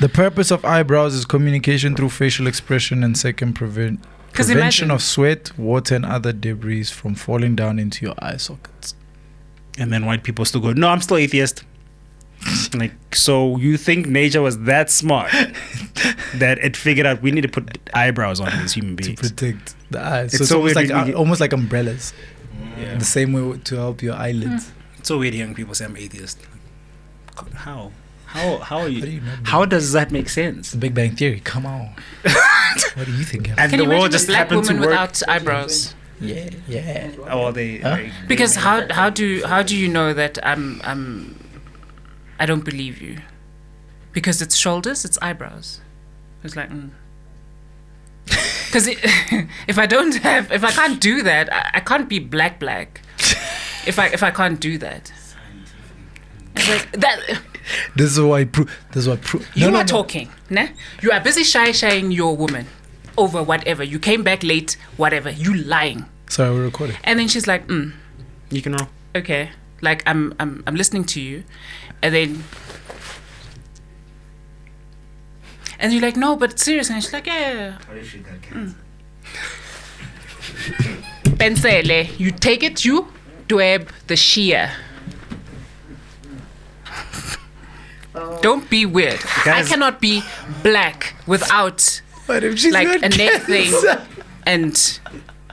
The purpose of eyebrows is communication through facial expression and second prevention of sweat, water, and other debris from falling down into your eye sockets. And then white people still go, no, I'm still atheist. Like, so you think nature was that smart that it figured out we need to put eyebrows on as human beings to protect the eyes? It's so so it's weird like almost like umbrellas. Yeah. The same way to help your eyelids. It's so weird young people say I'm atheist. How are you? What do you know, how does that make sense? The Big Bang Theory. Come on. What do you think? And Can the you world imagine just a black happened to woman work. without eyebrows? Yeah. Oh, they Because how do you know that I don't believe you? Because it's shoulders, it's eyebrows. It's like, because if I can't do that, I can't be black. If I can't do that, it's like that. This is why proof. You are talking, nah? You are busy shying your woman over whatever. You came back late, whatever. You lying. Sorry, we're recording. And then she's like, You can roll. okay, like I'm listening to you, and then you're like, no, but seriously, and she's like, yeah. Pensele, you take it, you dweb the shear. Don't be weird. Guys, I cannot be black without What if she's like got a neck thing, cancer? and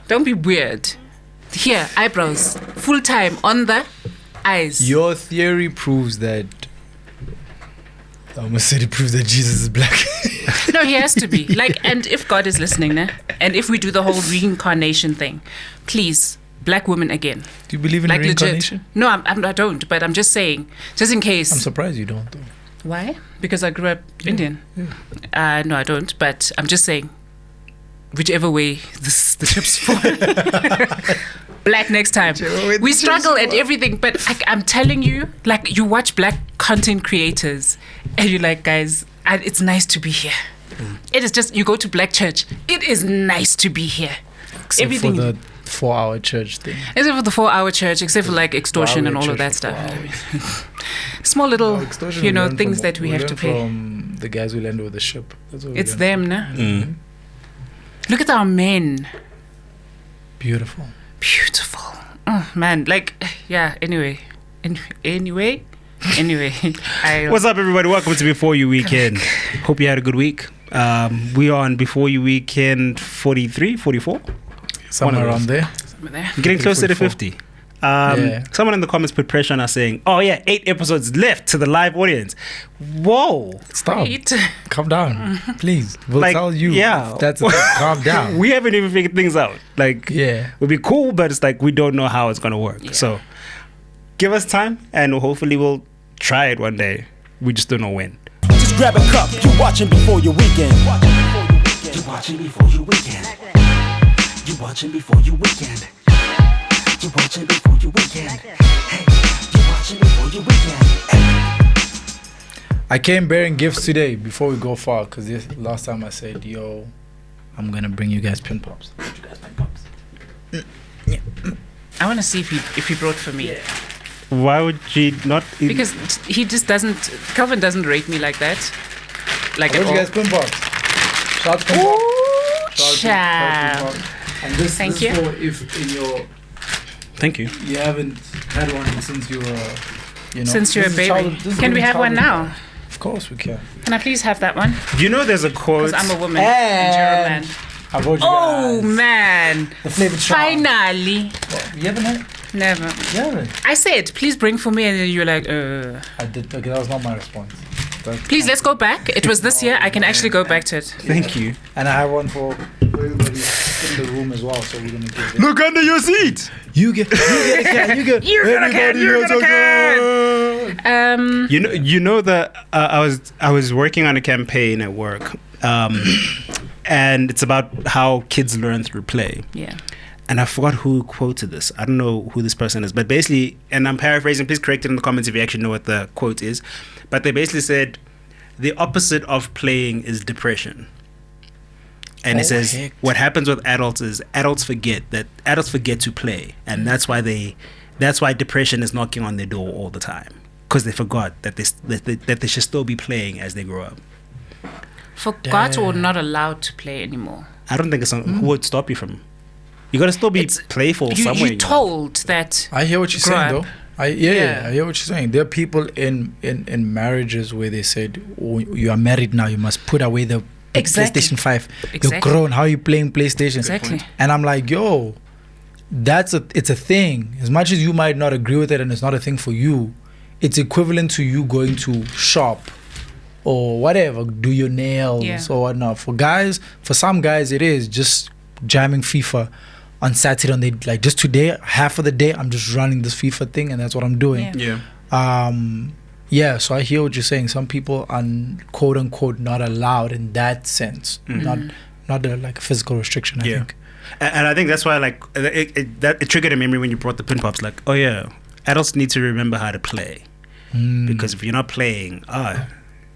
don't be weird. Here, eyebrows, full time on the eyes. Your theory proves that. I almost said it proves that Jesus is black. No, he has to be. Like, and if God is listening, né? And if we do the whole reincarnation thing, please, black women again. Do you believe in Like reincarnation? legit. No, I don't. But I'm just saying, just in case. I'm surprised you don't, though. Why? Because I grew up Indian. Yeah. No, I don't. But I'm just saying, whichever way the chips fall. Black next time. We struggle at everything, but I'm telling you, like, you watch black content creators and you're like, guys, it's nice to be here. It is just, you go to black church, it is nice to be here. Except Everything. for the 4-hour church thing. Except for the 4-hour church, except for like extortion and all of that stuff. Small little, Extortion we learned things from- that we have to pay. From the guys who landed with the ship. That's what we It's learned. them, nah? Look at our men. Beautiful. Oh, man. Like, yeah, anyway. What's up, everybody? Welcome to Before You Weekend. Hope you had a good week. We are on Before You Weekend 43, 44? Somewhere around there. Getting closer to 50. Yeah. Someone in the comments put pressure on us saying, oh yeah, 8 episodes left to the live audience. Whoa. Stop. Wait. Calm down. Please. We'll Like, tell you. yeah. That's the thing. Calm down. We haven't even figured things out. Like, Yeah. it would be cool, but it's like we don't know how it's going to work. Yeah. So give us time and hopefully we'll try it one day. We just don't know when. Just grab a cup, you watching before your weekend. You watching before your weekend. You watching before your weekend. You watching before your weekend. Hey, you watching before your weekend. Hey. I came bearing gifts today before we go far because last time I said, yo, I'm going to bring you guys pin pops. I want to see if he brought for me. Why would she not? Because he just doesn't, Calvin doesn't rate me like that. Like I at brought you all. guys pin pops. Shout pin pops. Child. And this Thank is you. for if in your... Thank you. You haven't had one since you were, Since you're a this is baby. childhood- this is Can we even have one childhood. now? Of course we can. Can I please have that one? You know there's a quote. Because I'm a woman. And you're a man. I brought you Oh, guys man. the flavored charm. Finally. What, you haven't had? Never. You haven't? I said, please bring for me. And then you're like, I did. Okay, that was not my response. Please, let's go back. It was this year. I can actually go back to it. Thank you. And I have one for everybody in the room as well. So we're gonna give it. Look under your seat. You get a can. You get. You're gonna can. everybody You're gets gonna a can. You know that I was working on a campaign at work, and it's about how kids learn through play. Yeah. And I forgot who quoted this. I don't know who this person is, but basically, and I'm paraphrasing. Please correct it in the comments if you actually know what the quote is. But they basically said, the opposite of playing is depression. And it says heck. what happens with adults is adults forget to play, and that's why depression is knocking on their door all the time, because they forgot that they should still be playing as they grow up. Forgot or not allowed to play anymore. I don't think it's something who would stop you from. You gotta still be playful somewhere. You're told that. I hear what you're saying, though. I hear what you're saying. There are people in marriages where they said, "Oh, you are married now. You must put away the PlayStation 5. You're grown. How are you playing PlayStation?" Exactly. And I'm like, yo, it's a thing. As much as you might not agree with it and it's not a thing for you, it's equivalent to you going to shop or whatever, do your nails or whatnot. For some guys, it is just jamming FIFA on Saturday, and they like, just today, half of the day, I'm just running this FIFA thing, and that's what I'm doing. So I hear what you're saying. Some people are quote unquote not allowed in that sense, not like a physical restriction. I think, and I think that's why it triggered a memory when you brought the pin pops. Like, oh yeah, adults need to remember how to play, because if you're not playing,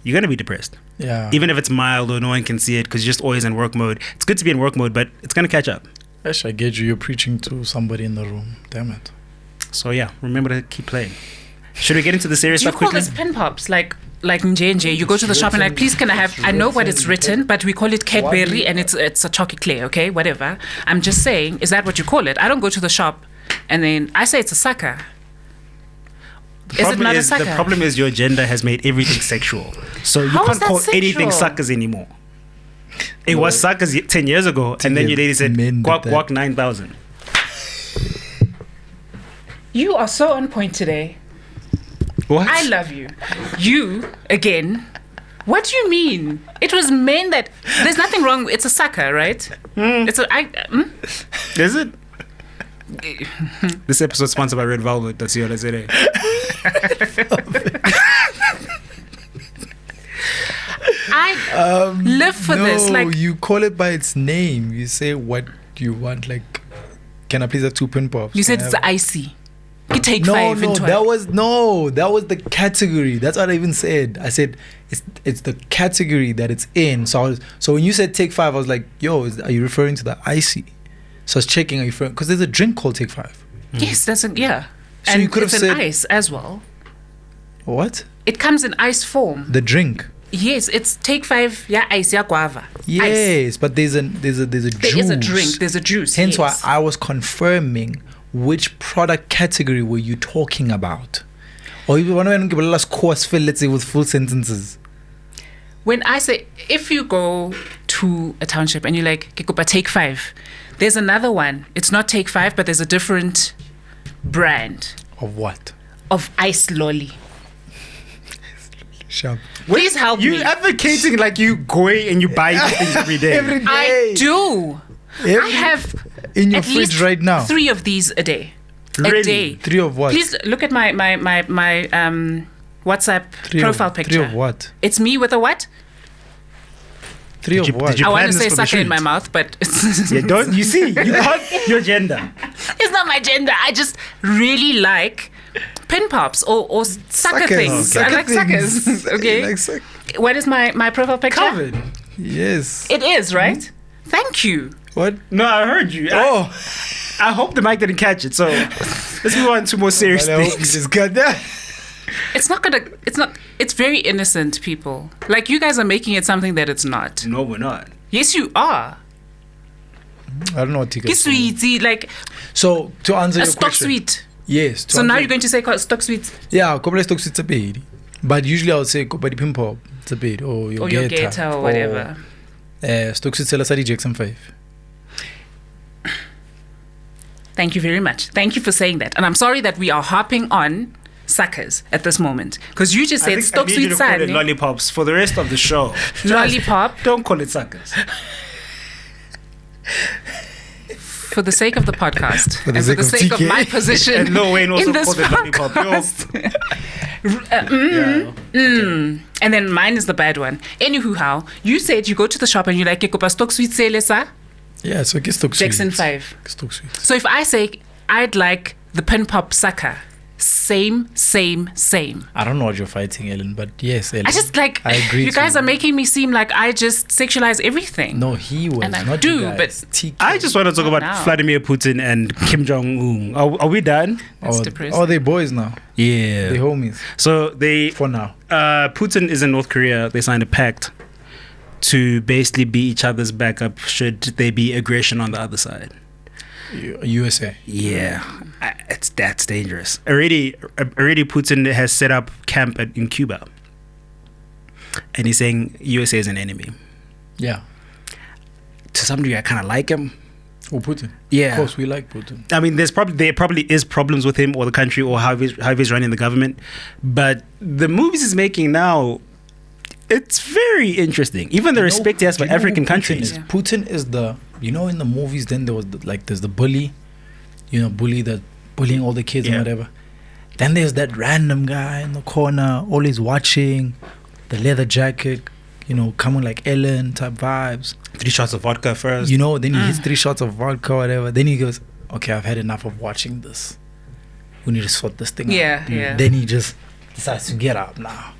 you're gonna be depressed. Yeah, even if it's mild or no one can see it because you're just always in work mode. It's good to be in work mode, but it's gonna catch up. Gosh, I get you. You're preaching to somebody in the room. Damn it. So yeah, remember to keep playing. Should we get into the serious stuff quickly? You call this pin pops like in J&J. You go to the shop and like, please can I have? I know what it's written, but we call it Cadbury and it's a chocolate clay. Okay, whatever. I'm just saying, is that what you call it? I don't go to the shop and then I say it's a sucker. The problem is your gender has made everything sexual. So you can't call anything suckers anymore. It was suckers 10 years ago, and then your lady said, "Quack 9,000." You are so on point today. What? I love you. You again. What do you mean? It was men that. There's nothing wrong. It's a sucker, right? It's a. Is it? This episode sponsored by Red Velvet. That's your today. I live for this. Like, you call it by its name. You say what you want. Like, can I please have 2 pin pops? You said it's icy. You take 5 into that was the category. That's what I even said. I said it's the category that it's in. So when you said take 5, I was like, yo, are you referring to the icy? So I was checking, are you referring, because there's a drink called Take 5. Yes, that's so and you could have said an ice as well. What? It comes in ice form. The drink. Yes, it's Take 5, ice, guava. Yes, ice. But there's a juice. There is a drink. There's a juice. Hence why I was confirming which product category were you talking about. Or you want to give a last course fill, let's say, with full sentences. When I say, if you go to a township and you're like, Kikupa, Take 5, there's another one. It's not Take 5, but there's a different brand. Of what? Of ice lolly. Sharp. Please help me. You're advocating like you go and you buy things every day. Every day. I do. I have in your fridge right now 3 of these a day. Really? A day. 3 of what? Please look at my WhatsApp profile picture. 3 of what? It's me with a what? 3 of what? I want to say sucker in my mouth, but don't you see? You can't your gender. It's not my gender. I just really like pin pops or sucker things. I like suckers. Okay. What is my profile picture? Covered. Yes. It is, right? Thank you. What? No, I heard you. I hope the mic didn't catch it. So let's move on to more serious things. I hope you just got that. It's very innocent, people. Like, you guys are making it something that it's not. No, we're not. Yes, you are. I don't know what to get. Sweetie, like. So, to answer your stock question. sweet. Yes. So now you're going to say stock sweets? Yeah, couple stock sweets a bit. But usually I would say couple pin pop a bit or your gator or whatever. Stock sweets Salasari Jackson 5. Thank you very much. Thank you for saying that. And I'm sorry that we are harping on suckers at this moment, because you just said stock sweet call it lollipops for the rest of the show. Lollipop. Don't call it suckers. For the sake of the podcast, for the sake of my position, and Lil Wayne also called it lollipop. And then mine is the bad one. Anywho, how you said you go to the shop and you like Kekupa stock sweet selesa. Yeah, so get stock sweet. Jackson 5. Stock sweet. So if I say I'd like the pin pop sucker, same. I don't know what you're fighting, Ellen, but yes, Ellen. I agree. You guys are making me seem like I just sexualize everything. No, he was. And I not do, you guys. but I just want to talk about Vladimir Putin and Kim Jong Un. Are we done? That's depressing. Oh, they're boys now. Yeah, they're homies. So they for now. Putin is in North Korea. They signed a pact to basically be each other's backup should there be aggression on the other side. USA. Yeah, that's dangerous. Already Putin has set up camp in Cuba, and he's saying USA is an enemy. Yeah. To some degree, I kind of like him. Oh, Putin. Yeah, Of course, we like Putin. I mean, there probably is problems with him or the country or how he's running the government, but the movies he's making now, it's very interesting. Even the respect he has for African countries. Putin is the, in the movies, then there was there's the bully, bully that bullying all the kids and whatever. Then there's that random guy in the corner, always watching, the leather jacket, coming like Ellen type vibes. 3 shots of vodka first. Then he hits 3 shots of vodka, whatever. Then he goes, okay, I've had enough of watching this. We need to sort this thing out. Yeah. Then he just decides to get up now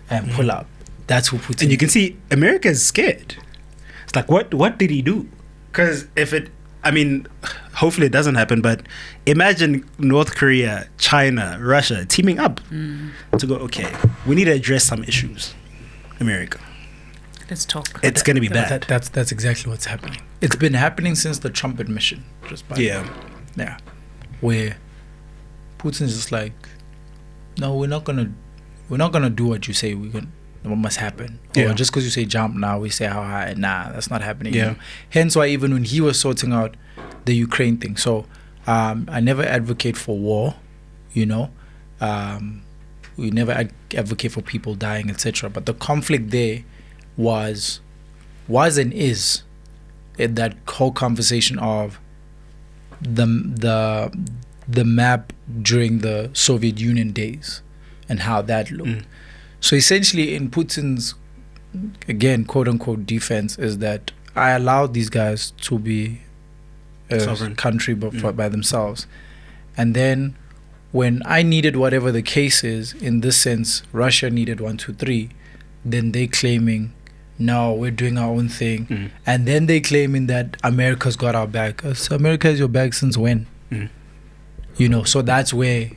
and pull up. That's who Putin. And you can see America is scared. It's like, what did he do? Because hopefully it doesn't happen, but imagine North Korea, China, Russia teaming up to go, okay, we need to address some issues. America. Let's talk. It's going to be bad. That's exactly what's happening. It's been happening since the Trump admission. Yeah. Where Putin's just like, no, we're not gonna do what you say what must happen. Or just because you say jump now, we say how high. Nah, that's not happening. Yeah. Hence why even when he was sorting out the Ukraine thing, so I never advocate for war. We never advocate for people dying, etc. But the conflict there was and is that whole conversation of the map during the Soviet Union days and how that looked. So essentially, in Putin's, again, quote unquote defense, is that I allowed these guys to be a sovereign country by themselves, and then when I needed whatever the case is, in this sense, Russia needed 1, 2, 3, then they claiming, no, we're doing our own thing. And then they claiming that America's got our back. So America has your back since when? So that's where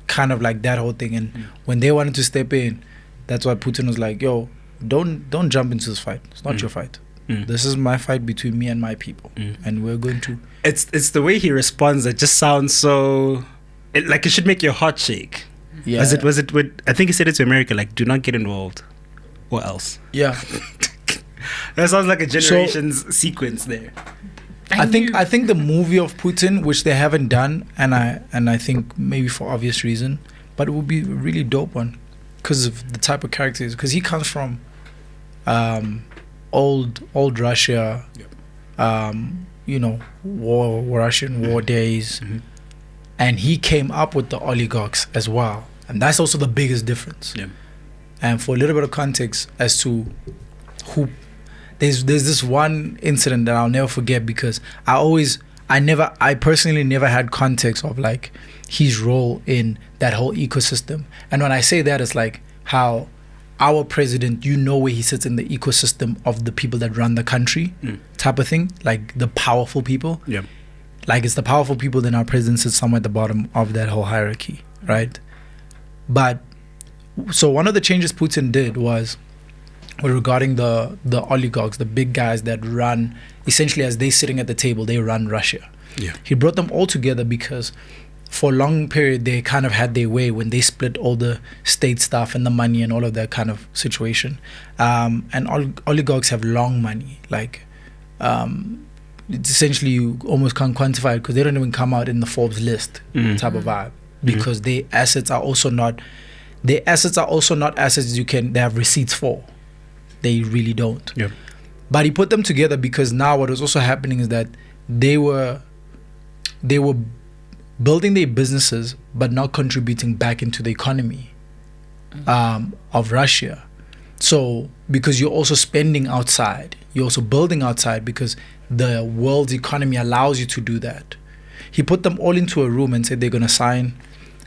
kind of like that whole thing. And when they wanted to step in, that's why Putin was like, yo, don't jump into this fight. It's not your fight. This is my fight between me and my people. And we're going to... It's the way he responds that just sounds so... it should make your heart shake. Yeah. Was it I think he said it to America, like, do not get involved. Or else. Yeah. That sounds like a generations sequence there. I think the movie of Putin, which they haven't done, and I think maybe for obvious reason, but it would be a really dope one because of the type of characters. Because he comes from old Russia, Russian war days, and he came up with the oligarchs as well, and that's also the biggest difference. Yeah. And for a little bit of context as to who, there's this one incident that I'll never forget because I personally never had context of like his role in that whole ecosystem. And when I say that, it's like how our president, where he sits in the ecosystem of the people that run the country type of thing, like the powerful people. Yeah. Like it's the powerful people, then our president sits somewhere at the bottom of that whole hierarchy, right? But so one of the changes Putin did was regarding the oligarchs, the big guys that run, essentially as they sitting at the table, they run Russia. Yeah. He brought them all together because for a long period they kind of had their way when they split all the state stuff and the money and all of that kind of situation. And oligarchs have long money. Like it's essentially you almost can't quantify it because they don't even come out in the Forbes list type of vibe because their assets are also not assets they have receipts for. They really don't. Yeah. But he put them together because now what was also happening is that they were building their businesses but not contributing back into the economy of Russia. So because you're also spending outside, you're also building outside because the world's economy allows you to do that. He put them all into a room and said they're going to sign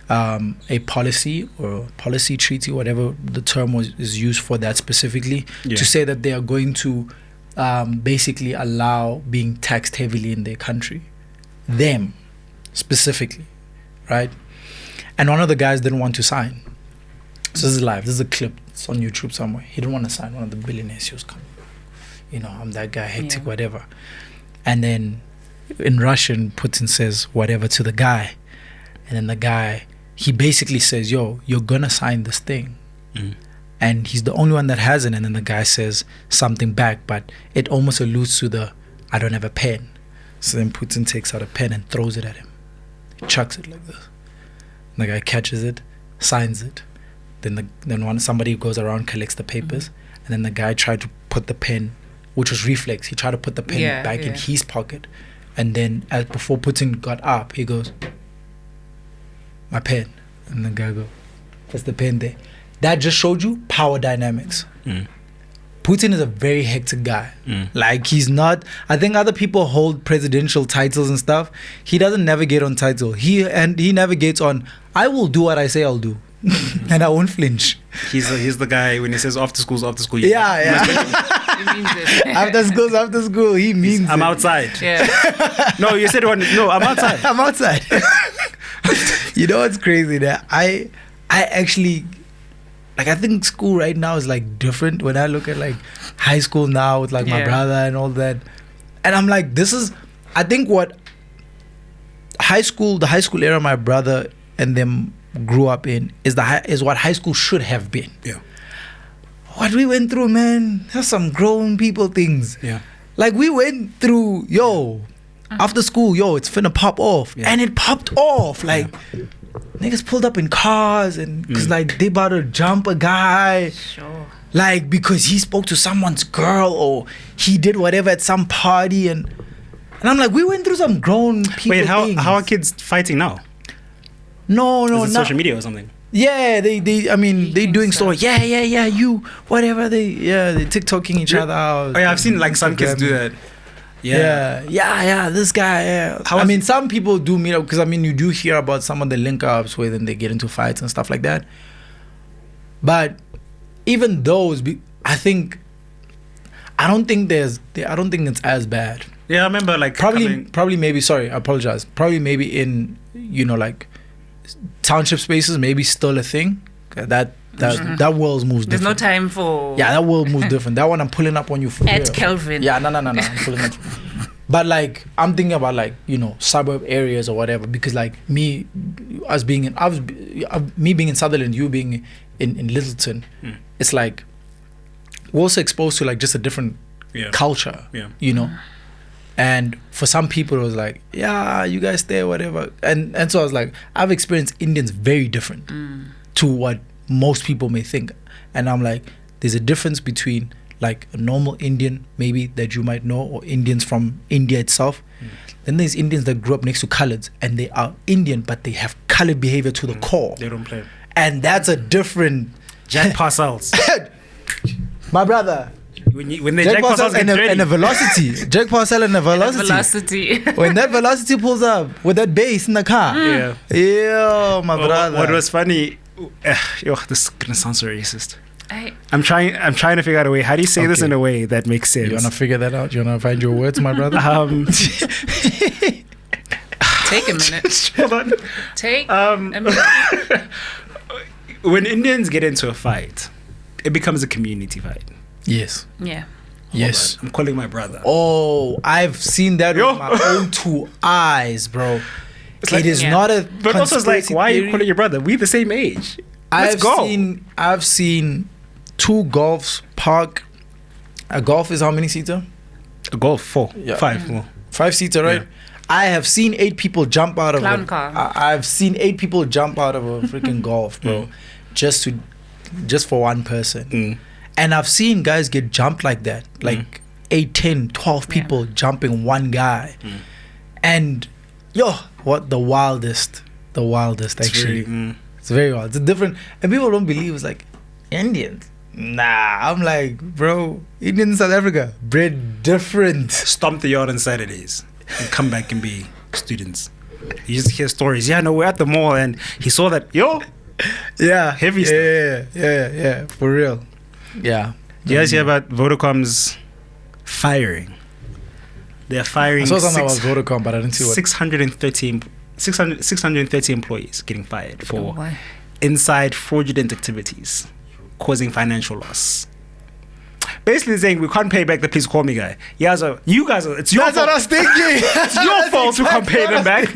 a policy or a policy treaty, whatever the term is used for that specifically, to say that they are going to basically allow being taxed heavily in their country. Them, specifically, right? And one of the guys didn't want to sign. So this is live. This is a clip. It's on YouTube somewhere. He didn't want to sign. One of the billionaires he was I'm that guy, hectic, Yeah. whatever. And then in Russian, Putin says whatever to the guy. And then the guy, he basically says, yo, you're gonna sign this thing. And he's the only one that hasn't. And then the guy says something back, but it almost alludes to the, I don't have a pen. So then Putin takes out a pen and throws it at him. He chucks it like this. And the guy catches it, signs it. Then somebody goes around, collects the papers. And then the guy tried to put the pen, which was reflex. He tried to put the pen back in his pocket. And then before Putin got up, he goes, my pen. And the guy goes, that's the pen there. That just showed you power dynamics. Putin is a very hectic guy. Like, he's not, I think other people hold presidential titles and stuff. He doesn't navigate on title. He navigates on, I will do what I say I'll do. And I won't flinch. He's the guy when he says after school. Yeah. He means it. After school, he means I'm it. outside. Yeah. No, you said one. No, I'm outside. I'm outside. You know what's crazy? That I actually, like, I think school right now is like different. When I look at like high school now with like my brother and all that, and I'm like, this is, I think what the high school era my brother and them grew up in is what high school should have been. Yeah. What we went through, man, that's some grown people things. Yeah. Like, we went through, after school, it's finna pop off. Yeah. And it popped off. Like, niggas pulled up in cars and, cause like, they about to jump a guy. Sure. Like, because he spoke to someone's girl or he did whatever at some party. And I'm like, we went through some grown people Wait, how things. are kids fighting now? No, Is it not social media or something? Yeah, they doing stuff. stories. Yeah, you, whatever, they TikToking each other out. Oh yeah, I've seen like some kids do that. Yeah, this guy, yeah. Some people do meet up, because you do hear about some of the link ups where then they get into fights and stuff like that. But even those, I don't think it's as bad. Yeah, I remember like Probably maybe, sorry, I apologize. Probably maybe in, like township spaces, maybe still a thing. That world moves different. There's no time for. Yeah, that world moves different. That one I'm pulling up on you for At real. Kelvin. Yeah, no. I'm pulling up. But like, I'm thinking about like, suburb areas or whatever, because like me being in Sutherland, you being in Littleton, it's like we're also exposed to like just a different culture. Yeah. And for some people it was like, yeah, you guys stay, whatever. And so I was like, I've experienced Indians very different to what most people may think. And I'm like, there's a difference between like a normal Indian maybe that you might know, or Indians from India itself. Then there's Indians that grew up next to coloreds, and they are Indian but they have colored behavior to the core. They don't play. And that's a different Jack Parcells. my brother. When they Jack Jack Parcells Parcell get and a dirty. velocity. Jack Parcell and a velocity. Velocity. When that velocity pulls up with that bass in the car. Yeah, my brother. What was funny? This is gonna sound so racist. I, I'm trying to figure out a way. How do you say this Okay. in a way that makes sense? You wanna figure that out? You wanna find your words, my brother? take a minute. Hold on. Take a minute. When Indians get into a fight, it becomes a community fight. Yes. Yeah. Yes. I'm calling my brother. Oh, I've seen that Yo. with my own two eyes, bro. It's like- It is Yeah. not a. But also, it's like, conspiracy why are you theory. calling your brother? We the same age. Let's go. I've seen two golfs park. A golf is how many seater? A golf 4, Yeah. 5. Well, 5-seater, right? Yeah. I have seen 8 people jump out of Clown a car. I've seen 8 people jump out of a freaking golf, bro. Just for one person. And I've seen guys get jumped like that. Like 8, 10, 12 people jumping one guy. And what the wildest actually. It's very wild. It's different. And people don't believe it's like Indians. Nah, I'm like, bro, Indians in South Africa, bred different. Stomp the yard on Saturdays and come back and be students. You just hear stories. Yeah, no, we're at the mall and he saw that. Yeah. Heavy stuff. Yeah. For real. Yeah. Do you guys hear about Vodacom's firing? They're firing I saw something about Vodacom, but I didn't see what. 630 employees getting fired for why? inside fraudulent activities causing financial loss. Basically saying we can't pay back the please call me guy. Yeah, so you guys it's your That's what I was fault. thinking. It's your fault we can't pay them back.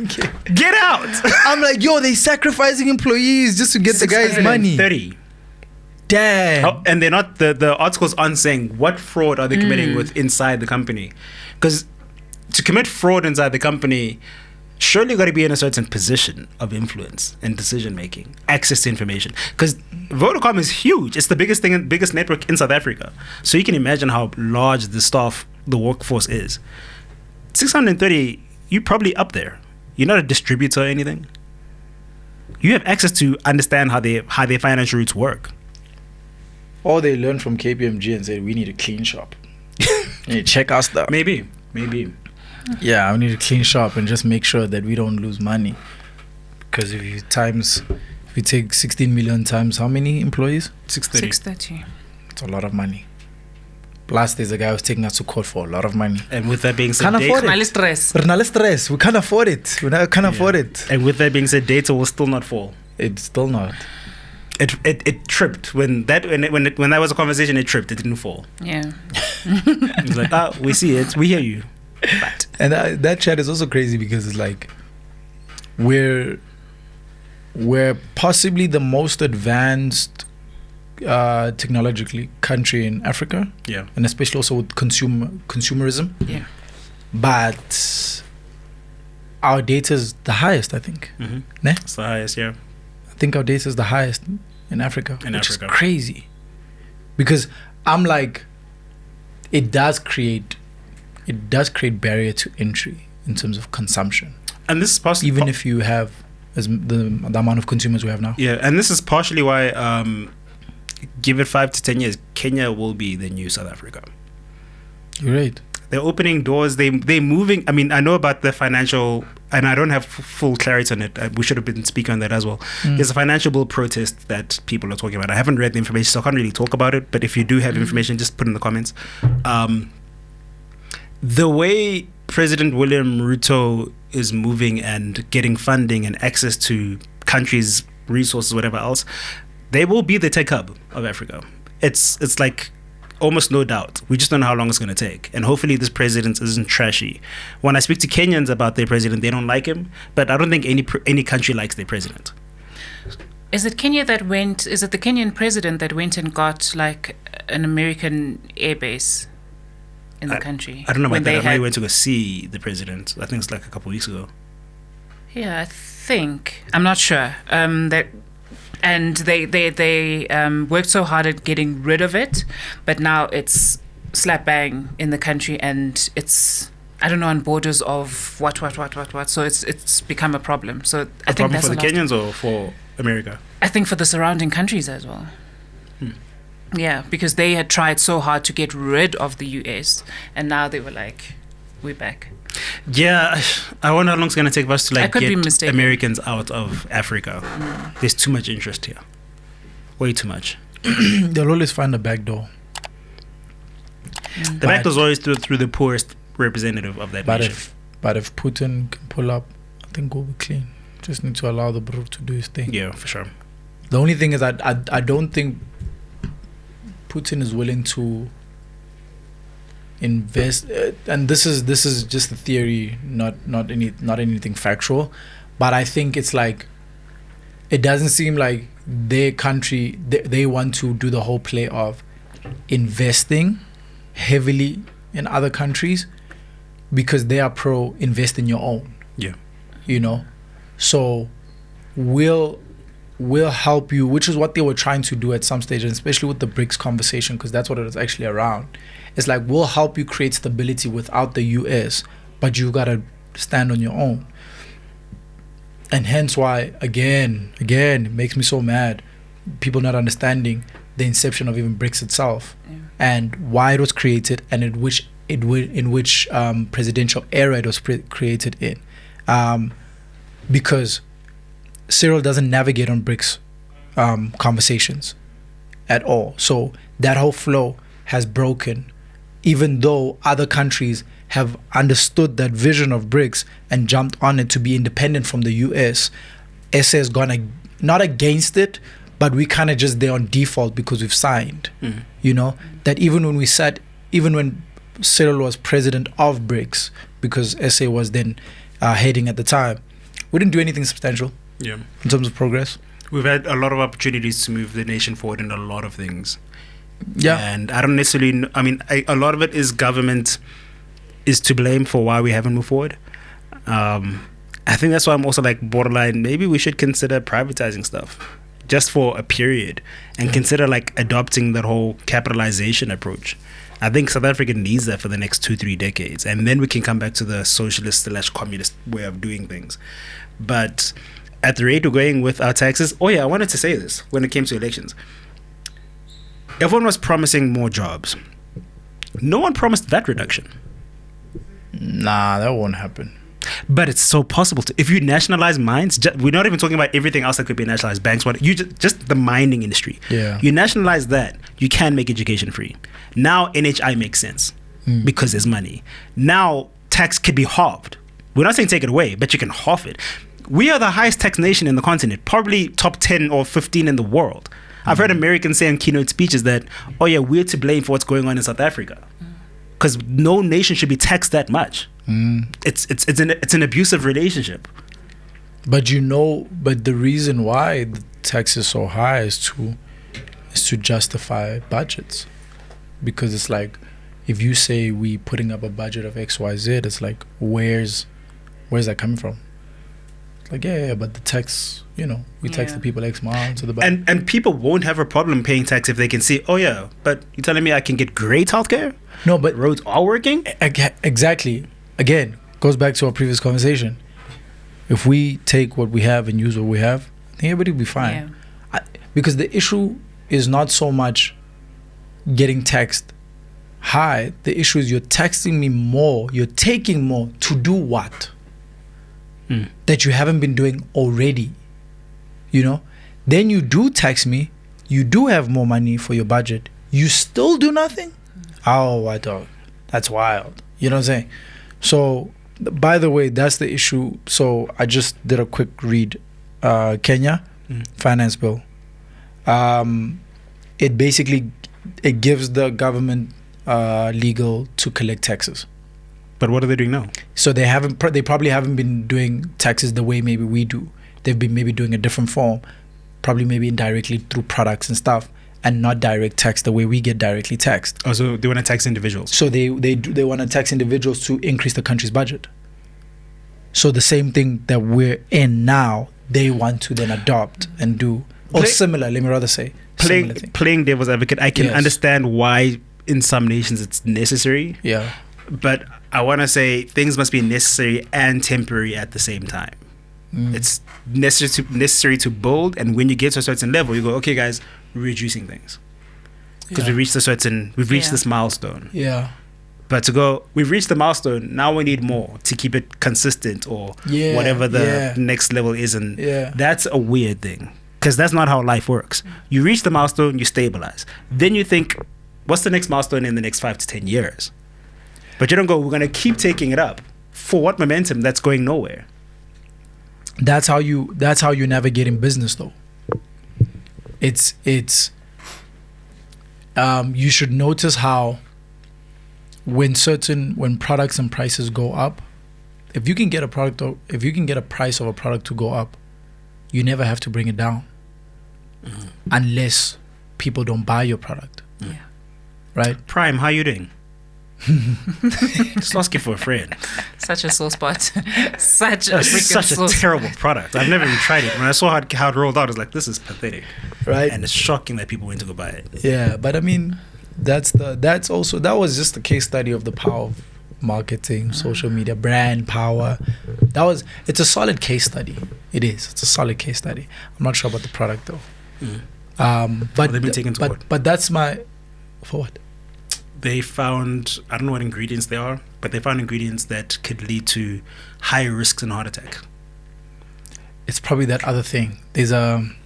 Get out. I'm like, yo, they sacrificing employees just to get the guy's money. 30. Damn. Oh, and they're not the articles aren't saying what fraud are they committing with inside the company, because to commit fraud inside the company, surely you got to be in a certain position of influence and decision making, access to information. Because Vodacom is huge; it's the biggest network in South Africa. So you can imagine how large the workforce is. 630, you're probably up there. You're not a distributor or anything. You have access to understand how their financial routes work. Or they learned from KPMG and said, we need a clean shop. You need to check our stuff. Maybe. Yeah, we need a clean shop and just make sure that we don't lose money. Because if we take 16 million times how many employees? 630. It's a lot of money. Plus, there's a guy who's taking us to court for a lot of money. And with that being said, Can't afford Mal it. stress. Renale stress. We can't afford it. Can't afford it. And with that being said, data will still not fall. It's still not. It tripped when that was a conversation. It tripped. It didn't fall. Yeah. It was like, we see it, we hear you. But And that chat is also crazy because it's like we're possibly the most advanced technologically country in Africa, yeah, and especially also with consumerism. Yeah. But our data is the highest, I think. Ne? it's the highest. Yeah, I think our data is the highest in Africa, In which Africa. is crazy. Because I'm like, it does create barrier to entry in terms of consumption, and this is possibly even if you have as the amount of consumers we have now. yeah, and this is partially why give it 5 to 10 years, Kenya will be the new South Africa. You're right. They're opening doors. They're moving. I mean, I know about the financial, and I don't have full clarity on it. We should have been speaking on that as well. There's a financial bill protest that people are talking about. I haven't read the information, so I can't really talk about it. But if you do have information, just put in the comments. The way President William Ruto is moving and getting funding and access to countries' resources, whatever else, they will be the tech hub of Africa. It's like almost no doubt. We just don't know how long it's going to take. And hopefully this president isn't trashy. When I speak to Kenyans about their president, they don't like him. But I don't think any country likes their president. Is it Kenya that went? Is it the Kenyan president that went and got like an American airbase in the country? I don't know when about that. I know he had- went to go see the president. I think it's like a couple of weeks ago. Yeah, I think I'm not sure. That. And they worked so hard at getting rid of it, but now it's slap bang in the country, and it's, I don't know, on borders of what. So it's become a problem. So I think Problem that's for a the lot. Kenyans or for America? I think for the surrounding countries as well. Yeah, because they had tried so hard to get rid of the US, and now they were like, we're back. Yeah, I wonder how long it's going to take for us to I like could be get mistaken. Americans out of Africa. There's too much interest here. Way too much. They'll always find a back door. The back door's always through the poorest representative of that nation. But if Putin can pull up, I think we'll be clean. Just need to allow the bro to do his thing. Yeah, for sure. The only thing is I don't think Putin is willing to invest, and this is just a theory, not anything factual, but I think it's like, it doesn't seem like their country they want to do the whole play of investing heavily in other countries, because they are pro invest in your own. Yeah. So we'll help you, which is what they were trying to do at some stage, and especially with the BRICS conversation, because that's what it was actually around. It's like, we'll help you create stability without the US, but you gotta stand on your own. And hence why, again, it makes me so mad, people not understanding the inception of even BRICS itself, and why it was created, and in which presidential era it was created in. Because Cyril doesn't navigate on BRICS conversations at all. So that whole flow has broken, even though other countries have understood that vision of BRICS and jumped on it to be independent from the US. SA has gone not against it, but we kind of just there on default because we've signed. You know, that even when Cyril was president of BRICS, because SA was then heading at the time, we didn't do anything substantial in terms of progress. We've had a lot of opportunities to move the nation forward in a lot of things. Yeah. And I don't necessarily, a lot of it is government is to blame for why we haven't moved forward. I think that's why I'm also like borderline, maybe we should consider privatizing stuff just for a period and consider like adopting that whole capitalization approach. I think South Africa needs that for the next 2-3 decades. And then we can come back to the socialist/communist way of doing things. But at the rate we're going with our taxes, I wanted to say this when it came to elections. Everyone was promising more jobs. No one promised VAT reduction. Nah, that won't happen. But it's so possible to. If you nationalize mines, we're not even talking about everything else that could be nationalized. Banks, you just the mining industry. Yeah. You nationalize that, you can make education free. Now NHI makes sense because there's money. Now tax could be halved. We're not saying take it away, but you can halve it. We are the highest tax nation in the continent, probably top 10 or 15 in the world. I've heard Americans say in keynote speeches that, we're to blame for what's going on in South Africa. Because no nation should be taxed that much. It's an abusive relationship. But the reason why the tax is so high is to justify budgets. Because it's like, if you say we putting up a budget of XYZ, it's like, where's that coming from? Like, but the tax, we tax the people X amount to the budget. And people won't have a problem paying tax if they can see, but you're telling me I can get great healthcare? No, but roads are working? Exactly. Again, goes back to our previous conversation. If we take what we have and use what we have, I think everybody will be fine. Because the issue is not so much getting taxed high. The issue is you're taxing me more, you're taking more to do what? That you haven't been doing already. Then you do tax me, you do have more money for your budget, you still do nothing? Oh, I don't. That's wild. You know what I'm saying? So, by the way, that's the issue. So, I just did a quick read. Kenya, finance bill. It basically, it gives the government legal to collect taxes. But what are they doing now? So they probably haven't been doing taxes the way maybe we do. They've been maybe doing a different form, probably maybe indirectly through products and stuff, and not direct tax the way we get directly taxed. Oh, so they want to tax individuals. So they want to tax individuals to increase the country's budget. So the same thing that we're in now, they want to then adopt and do, or similar. Let me rather say playing devil's advocate. I can understand why in some nations it's necessary. Yeah. But I want to say things must be necessary and temporary at the same time. It's necessary to build, and when you get to a certain level, you go, okay, guys, we're reducing things because we've reached this milestone. Yeah. But to go, we've reached the milestone. Now we need more to keep it consistent, or whatever the next level is, and that's a weird thing because that's not how life works. You reach the milestone, you stabilize. Then you think, what's the next milestone in the next 5 to 10 years? But you don't go, we're going to keep taking it up. For what momentum? That's going nowhere. That's how you navigate in business, though. It's you should notice how when products and prices go up, if you can get a price of a product to go up, you never have to bring it down. Unless people don't buy your product. Right? Prime, how you doing? Just asking for a friend. Such a sore spot. Such a terrible product. I've never even tried it. When I saw how it rolled out, I was like, this is pathetic. Right? And it's shocking that people went to go buy it. Yeah, but I mean, that was just a case study of the power of marketing, social media, brand power. It's a solid case study. It is. It's a solid case study. I'm not sure about the product though. But they've been taken to court. But that's for what? They found, I don't know what ingredients they are, but they found ingredients that could lead to higher risks in heart attack. It's probably that other thing. I'm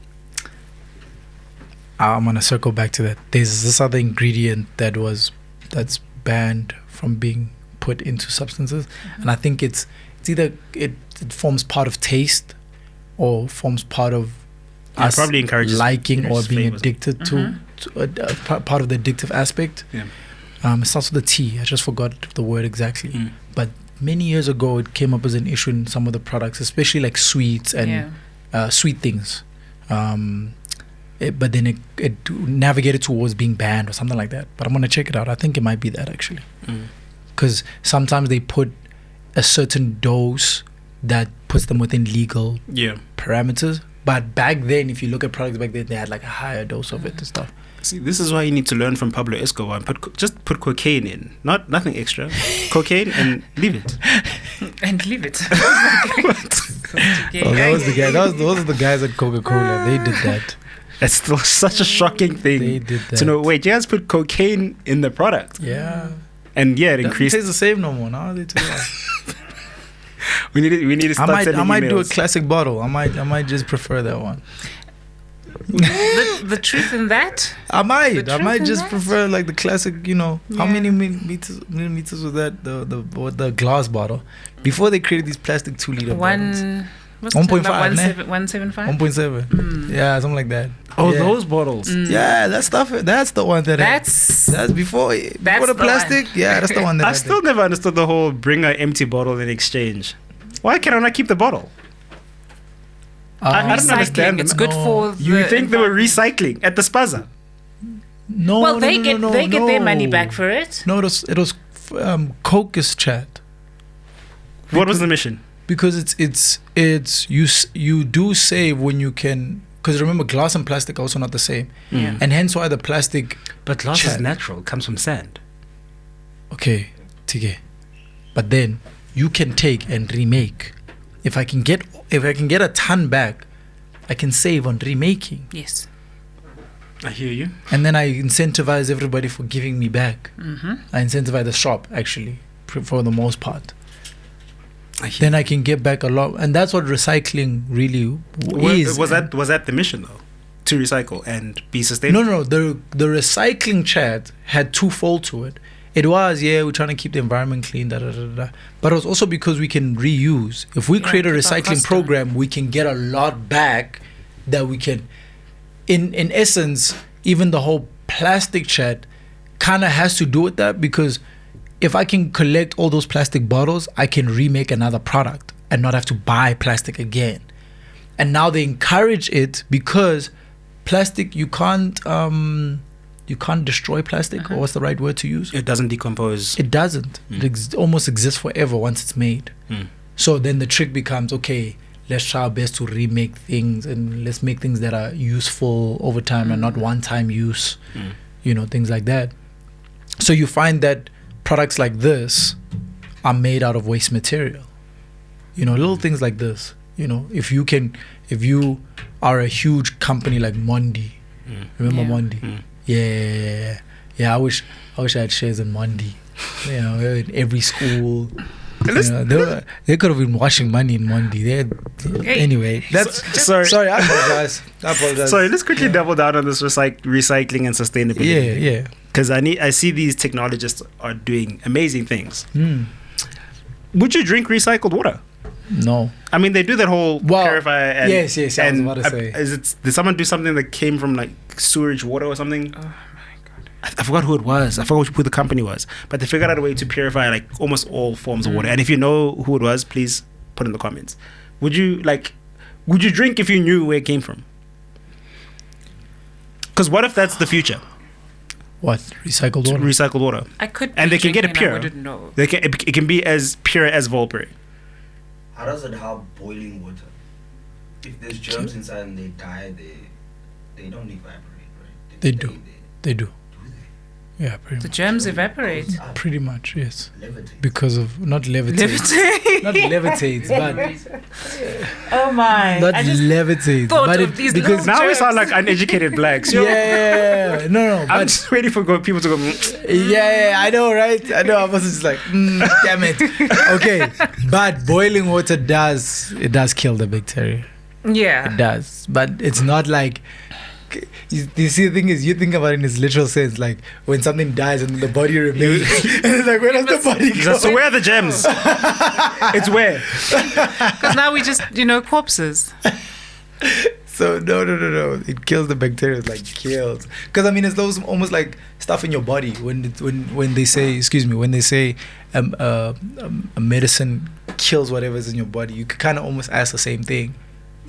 gonna circle back to that. There's this other ingredient that's banned from being put into substances, and I think it's either it forms part of taste or forms part of Yeah, us probably encourages liking or being flavors. addicted to part of the addictive aspect. Yeah. It starts with a T. I just forgot the word exactly. Mm. But many years ago, it came up as an issue in some of the products, especially like sweets and sweet things. But then it navigated towards being banned or something like that. But I'm gonna check it out. I think it might be that actually, because sometimes they put a certain dose that puts them within legal parameters. But back then, if you look at products back then, they had like a higher dose of it and stuff. See, this is why you need to learn from Pablo Escobar and just put cocaine in, nothing extra, cocaine and leave it. And leave it. Oh, that was the guy. Those are the guys at Coca-Cola. They did that. It's still such a shocking thing They did that. to know. Wait, you guys put cocaine in the product, Yeah. and it It increased. tastes the same no more. Now they taste like- We need to start sending I might do a emails. classic bottle. I might just prefer that one. The truth in that? I might truth just in that? prefer like the classic. How Yeah. many millimeters was that? The glass bottle. Before they created these plastic 2-liter bottles. 1.5, ne? 175? 1.7. Yeah, something like that. Oh, Yeah. those bottles. Yeah, that stuff. That's the one that. That's That's before That's the the plastic. Yeah, that's the one that. I still never understood the whole bring an empty bottle in exchange. Why can I not keep the bottle? I don't recycling. understand. It's good No. for You the think they were environment. recycling at the Spaza? No. Well, no, they no, get no, they get their no. money back for it. No, it was Coke's chat. What was the mission? Because it's you do save when you can, because remember glass and plastic are also not the same, Yeah. and hence why the plastic. But glass Chat. is natural. It comes from sand. Okay, TK, but then you can take and remake. If I can get a ton back, I can save on remaking, Yes. I hear you. and then I incentivize everybody for giving me back. Mm-hmm. I incentivize the shop actually for the most part. I hear Then I can get back a lot, and that's what recycling really is. Was that the mission though? To recycle and be sustainable? No. The recycling chat had twofold to it. It was, we're trying to keep the environment clean, but it was also because we can reuse. If we create a keep our recycling costs down. program, we can get a lot back that we can. In essence, even the whole plastic chat kind of has to do with that, because if I can collect all those plastic bottles, I can remake another product and not have to buy plastic again. And now they encourage it because plastic, you can't destroy plastic, or what's the right word to use? It doesn't decompose. It doesn't. It almost exists forever once it's made. So then the trick becomes, okay, let's try our best to remake things, and let's make things that are useful over time and not one-time use, things like that. So you find that products like this are made out of waste material. Little things like this. If you are a huge company like Mondi, remember Yeah. Mondi? Yeah. I wish I had shares in Mondi. In every school. They could have been washing money in Mondi. Anyway, that's Sorry. I apologize. Sorry, let's quickly double down on this recycling and sustainability. Yeah. Because I see these technologists are doing amazing things. Would you drink recycled water? No. I mean, they do that whole purify. And, yes, I was and about to say. Did someone do something that came from like sewage water or something? Oh my god. I forgot who it was. I forgot who the company was. But they figured out a way to purify like almost all forms of water. And if you know who it was, please put in the comments. Would you drink if you knew where it came from? Because what if that's the future? What? Recycled water? Recycled water. I could And be they can get it drinking and I pure. wouldn't know. It can be as pure as Volpre. How does it help boiling water? If there's germs inside and they die, they don't evaporate, right? They stay do. there. They do. Do Yeah, pretty The much. germs evaporate. Goes up, Pretty much, yes. levitate. Because of, not levitate. Levitate. Not levitates, but Oh my. not I just levitates. thought But of these because little Now we sound germs. like uneducated blacks. yeah. No, I'm but just waiting for people to go. yeah, I know, right? I know. I was just like, damn it. Okay, but boiling water does kill the bacteria. Yeah. It does, but it's not like. You see, the thing is, you think about it in its literal sense, like when something dies and the body remains, and it's like, where does the body go? So where are the gems? It's where? Because now we just, corpses. So no. It kills the bacteria. It's like kills. Because I mean, it's those almost like stuff in your body when they say, excuse me, when they say a medicine kills whatever's in your body. You could kind of almost ask the same thing,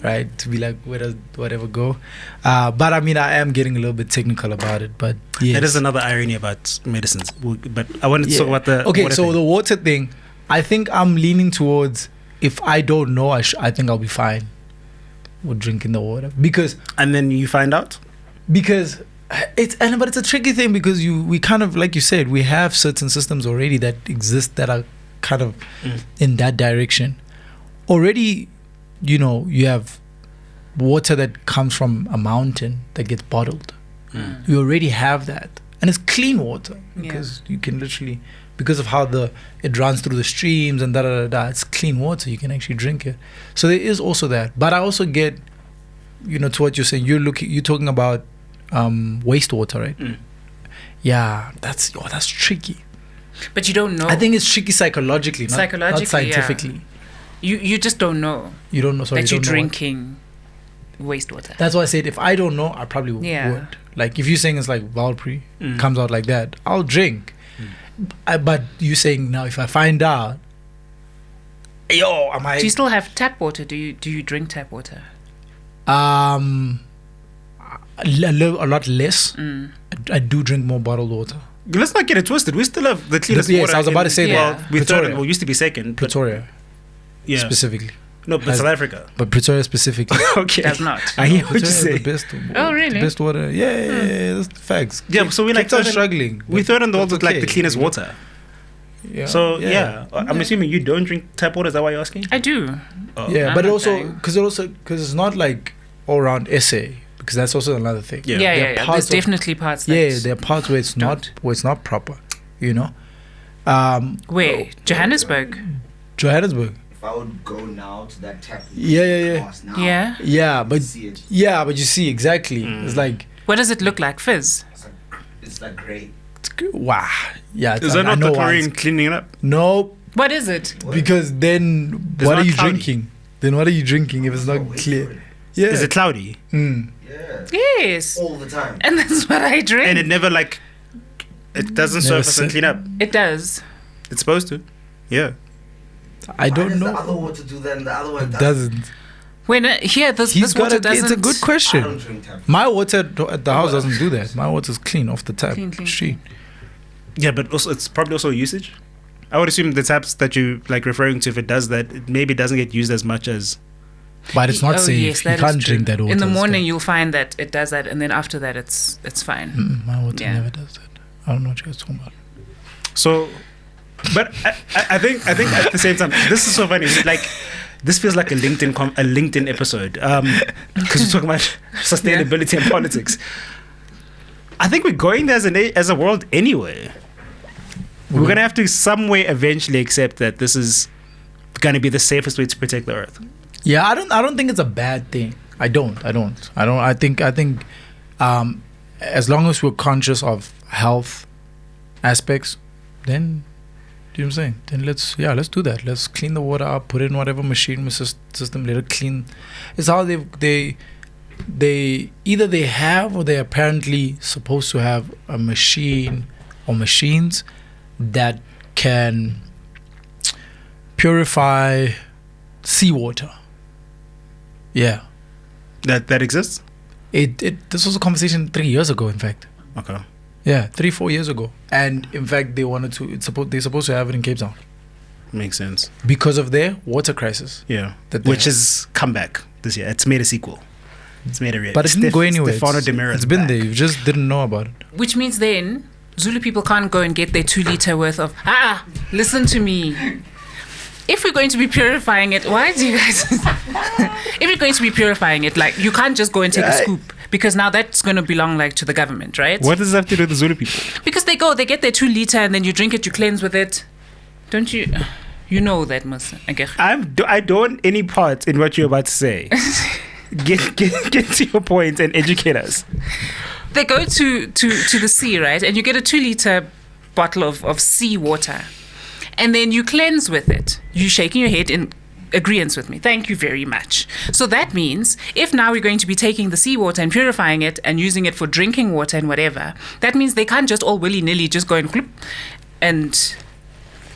right? To be like, where does whatever go? But I mean, I am getting a little bit technical about it. But yeah, That is another irony about medicines. But I wanted to talk about the okay. water So thing. the water thing, I think I'm leaning towards if I don't know, I think I'll be fine with drinking the water because And then you find out. but it's a tricky thing because we kind of, like you said, we have certain systems already that exist that are kind of in that direction already. You know, you have water that comes from a mountain that gets bottled. You already have that, and it's clean water because you can literally, because of how it runs through the streams and it's clean water. You can actually drink it. So there is also that. But I also get, you know, to what you're saying. You're talking about wastewater, right? Yeah, that's tricky. But you don't know. I think it's tricky psychologically, not scientifically. You just don't know You don't know. Sorry, that you you're don't know what- drinking wastewater. That's why I said if I don't know, I probably would. Like if you're saying it's like Valpre, comes out like that, I'll drink. But you saying now if I find out, am I? Do you still have tap water? Do you drink tap water? A lot less. I do drink more bottled water. Let's not get it twisted. We still have the cleanest Yes, water. I was about to say that. Well, we Pretoria. third. Well, used to be second. But Pretoria yeah. specifically, No, but has- South Africa. but Pretoria specifically. Okay. Does not. I hear what you Pretoria is say. the best. Oh, really? The best water. Yeah, that's the facts. Yeah, so we like Cape Town's third in- struggling. We but third in the world that's with like the okay, cleanest you know? water. Yeah. So yeah, I'm assuming you don't drink tap water. Is that why you're asking? I do. Oh. Yeah, I'm but not also dying. because it's not like all around essay because that's also another thing. Yeah. Yeah, There are There's parts of- definitely parts. That Yeah, there are parts where it's not proper. You know, Where Johannesburg. Johannesburg. If I would go now to that tap. Yeah. class Now, Yeah. Yeah, but see it. but you see exactly. It's like What does it look like? Fizz. It's like great. wow. Yeah, Is that I not know the why chlorine it's- cleaning it up? No, What is it? because then It's what are not you cloudy. drinking? Then what are you drinking if it's not Wait for clear? it. Yeah. Is it cloudy? Yeah. Yes. All the time. And that's what I drink. And it never like it doesn't Never surface and sit- clean up. It does. It's supposed to. Yeah. I Why don't does the know. other water do that and the other one It doesn't? doesn't. When here, this He's water got doesn't. It's a good I don't question. drink tap. My water at the house doesn't do that. My water's clean off the tap. Clean. Street. Yeah, but also it's probably also usage. I would assume the taps that you like referring to, if it does that, it maybe doesn't get used as much as. But it's not Oh, safe. yes, you that is can't true. drink that water. In the It's morning, bad. you'll find that it does that, and then after that, it's fine. My water Yeah. never does that. I don't know what you guys talking about. So, but I think at the same time, this is so funny. Like, this feels like a LinkedIn episode because we're talking about sustainability and politics. I think we're going there as a world anyway. We're gonna have to some way eventually accept that this is gonna be the safest way to protect the earth. Yeah, I don't think it's a bad thing. I think as long as we're conscious of health aspects, then do you know what I'm saying? Then let's do that. Let's clean the water up, put it in whatever machine system, let it clean. It's how they either they have or they're apparently supposed to have a machine or machines that can purify seawater. Yeah. That exists. This was a conversation 3 years ago, in fact. Okay. Yeah, 3-4 years ago. And in fact, they're supposed to have it in Cape Town Makes sense. because of their water crisis. Yeah. That they Which have. has come back this year. It's made a sequel. It's made a But it didn't go anywhere. Stefano Demira It's is been back. there. You just didn't know about it. Which means then Zulu people can't go and get their 2 liter worth of. Listen to me. If we're going to be purifying it, why do you guys? If you're going to be purifying it, like you can't just go and take a scoop because now that's going to belong like to the government, right? What does that have to do with the Zulu people? Because they get their 2 liter and then you drink it, you cleanse with it. Don't you? You know that, Mus. Okay. I don't want any part in what you're about to say. Get to your point and educate us. They go to the sea, right? And you get a 2 liter bottle of sea water. And then you cleanse with it. You're shaking your head in agreeance with me. Thank you very much. So that means if now we're going to be taking the seawater and purifying it and using it for drinking water and whatever, that means they can't just all willy-nilly just go and whoop and...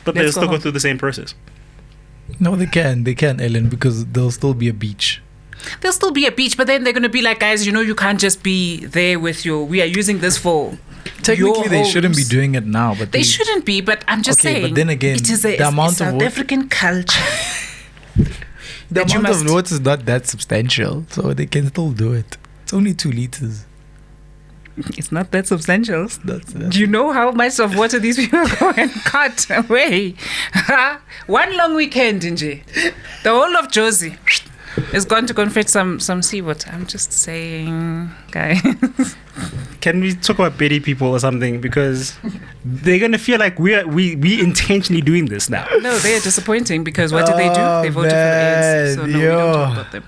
But they'll still go through the same process. No, they can, Ellen, because there'll still be a beach. There'll still be a beach, but then they're going to be like, guys, you can't just be there with we are using this for Technically, they shouldn't be doing it now, but they shouldn't be, but I'm just saying. But then again, it is a South African culture. The amount of water is not that substantial, so they can still do it. It's only 2 liters. It's not that substantial. That's Do you know how much of water these people go and cut away? One long weekend, Nje. The whole of Josie is going to go and fetch some seawater. I'm just saying, guys. Can we talk about Betty people or something? Because they're going to feel like we intentionally doing this now. No, they are disappointing because what did they do? They voted for the ANC. So no, we don't talk about them.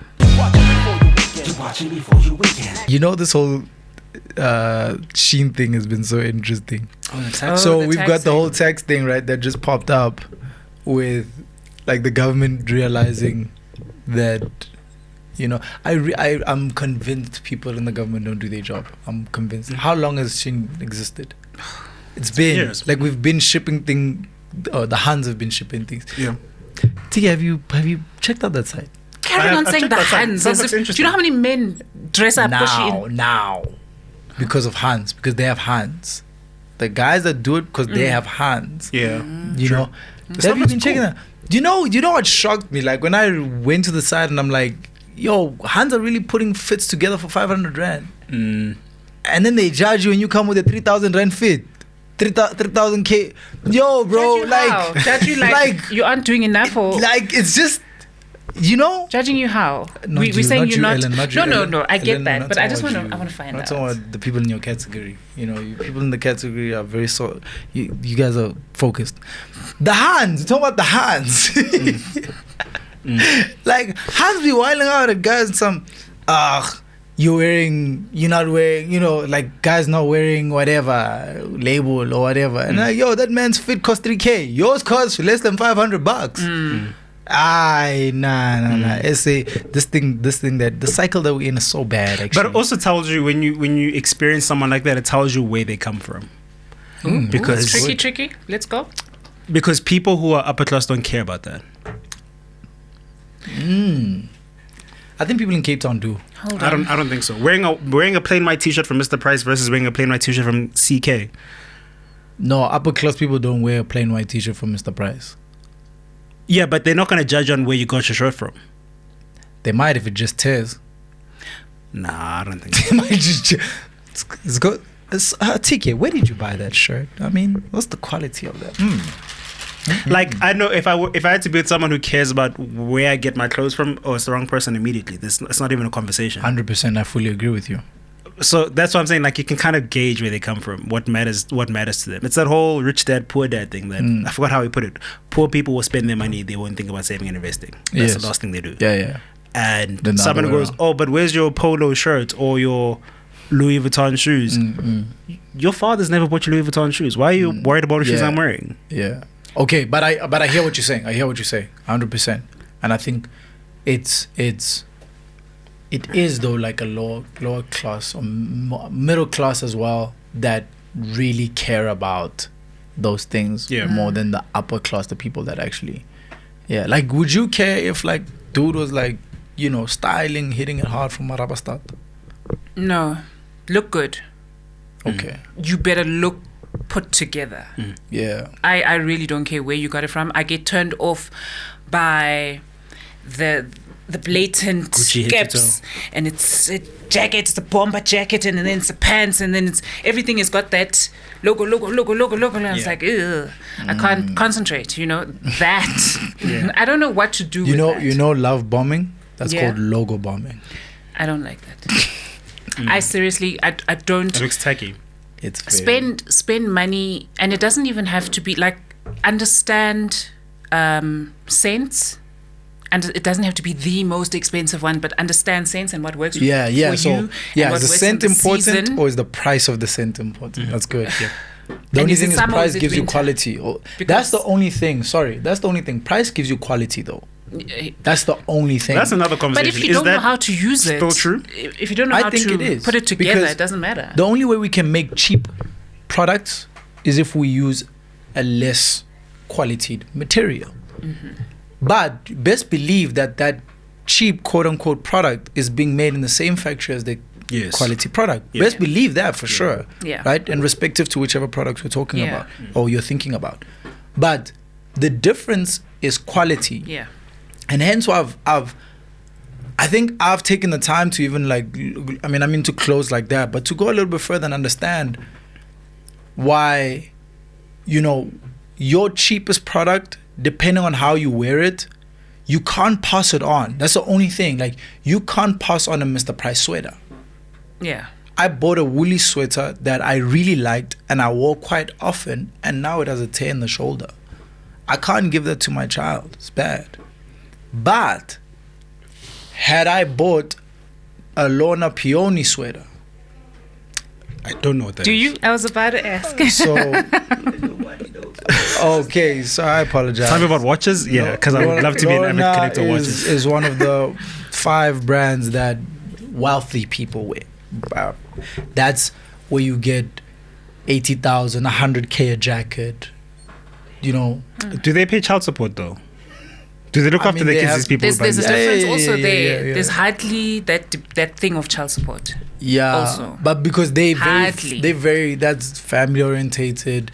You know, this whole Shein thing has been so interesting. So we've got the whole tax thing, right, that just popped up with like the government realizing that, I'm convinced people in the government don't do their job. I'm convinced. How long has Shein existed? It's been years. Like we've been shipping things. The Hans have been shipping things. Yeah. Tia, have you checked out that site? Carry on saying the Hans. Do you know how many men dress up? Now, because of Hans, because they have hands. The guys that do it because they have hands. Yeah. You know. Have you been checking that? You know what shocked me? Like when I went to the site and I'm like, yo, Hans are really putting fits together for 500 rand. And then they judge you and you come with a 3,000 rand fit. 3,000K. Yo, bro, judge you like you aren't doing enough, or like it's just, judging you how? We're saying you're not. No. I get that, but I just want to find out. Not about the people in your category. You people in the category are very you guys are focused. The hands. You're talking about the hands. Like hands be wilding out at guys and some. You're not wearing, like guys not wearing whatever label or whatever. And like, yo, that man's fit cost 3K. Yours costs less than $500. Nah. This thing that the cycle that we're in is so bad, actually. But it also tells you when you experience someone like that, it tells you where they come from. Because it's tricky. Let's go. Because people who are upper class don't care about that. I think people in Cape Town do. I don't think so. Wearing a plain white t-shirt from Mr. Price versus wearing a plain white t-shirt from CK. No, upper class people don't wear a plain white t-shirt from Mr. Price. Yeah, but they're not going to judge on where you got your shirt from. They might if it just tears. Nah, I don't think so. They might just... It's good. TK, where did you buy that shirt? I mean, what's the quality of that? Like, I know if I had to be with someone who cares about where I get my clothes from, it's the wrong person immediately. It's not even a conversation. 100%, I fully agree with you. So that's what I'm saying. Like, you can kind of gauge where they come from, what matters to them. It's that whole rich dad, poor dad thing that I forgot how he put it. Poor people will spend their money; they won't think about saving and investing. That's the last thing they do. Yeah. And then someone goes, "Oh, but where's your polo shirt or your Louis Vuitton shoes?" Your father's never bought you Louis Vuitton shoes. Why are you worried about the shoes I'm wearing? Yeah. Okay, but I hear what you're saying. 100%. And I think it is though like a lower class or middle class as well that really care about those things more than the upper class, the people that actually like would you care if like dude was like styling, hitting it hard from Marabastad? No. Look good. Okay. You better look put together. Yeah. I really don't care where you got it from. I get turned off by the blatant caps, and it's a jacket, it's a bomber jacket, and then it's a pants, and then it's everything has got that logo, and it's like, ugh, I can't concentrate. That. I don't know what to do. You know, love bombing. That's called logo bombing. I don't like that. I seriously, I don't. It looks tacky. It's spend money, and it doesn't even have to be like understand cents. And it doesn't have to be the most expensive one, but understand cents and what works for you. So is the cent important or is the price of the cent important? That's good. The only thing is price gives you quality. That's the only thing. Sorry, that's the only thing. Price gives you quality though. That's the only thing. That's another But conversation. if you Is don't know that how to use it, still true? if you don't know I how think to it is, put it together, because it doesn't matter. The only way we can make cheap products is if we use a less quality material. But best believe that cheap quote unquote product is being made in the same factory as the Yes. quality product. Yeah. Best believe that for sure. Yeah. Right? And respective to whichever product we're talking Yeah. about or you're thinking about. But the difference is quality. Yeah. And hence why I think I've taken the time to even to close like that, but to go a little bit further and understand why, your cheapest product, depending on how you wear it, you can't pass it on. That's the only thing. Like, you can't pass on a Mr. Price sweater. Yeah. I bought a woolly sweater that I really liked and I wore quite often, and now it has a tear in the shoulder. I can't give that to my child. It's bad. But had I bought a Lorna Peony sweater, I don't know what that is. Do you? I was about to ask. so Nobody knows. okay, so I apologize. Tell me about watches? Yeah, because I would love to be an avid Lorna collector of watches. is one of the 5 brands that wealthy people wear. That's where you get 80,000, 100K a jacket. Do they pay child support though? Do they look I after mean, their they kids? have- These people. There's a who buy these- difference Yeah, also yeah, there. yeah. There's hardly that thing of child support. Yeah, Also. but because Hardly. that's family orientated,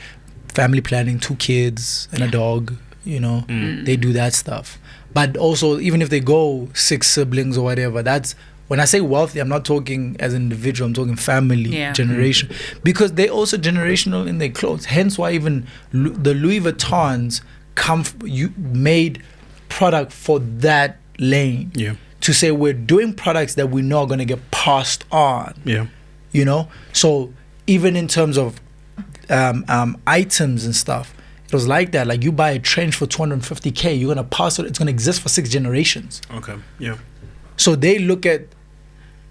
family planning, 2 kids and a dog. They do that stuff. But also, even if they go 6 siblings or whatever, that's when I say wealthy, I'm not talking as an individual. I'm talking family, Yeah. generation, because they also generational in their clothes. Hence, why even the Louis Vuittons you made product for that lane. Yeah. To say we're doing products that we know are going to get passed on. Yeah. So even in terms of items and stuff, it was like that. Like, you buy a trench for 250K, you're going to pass it, it's going to exist for 6 generations. Okay. Yeah. So they look at,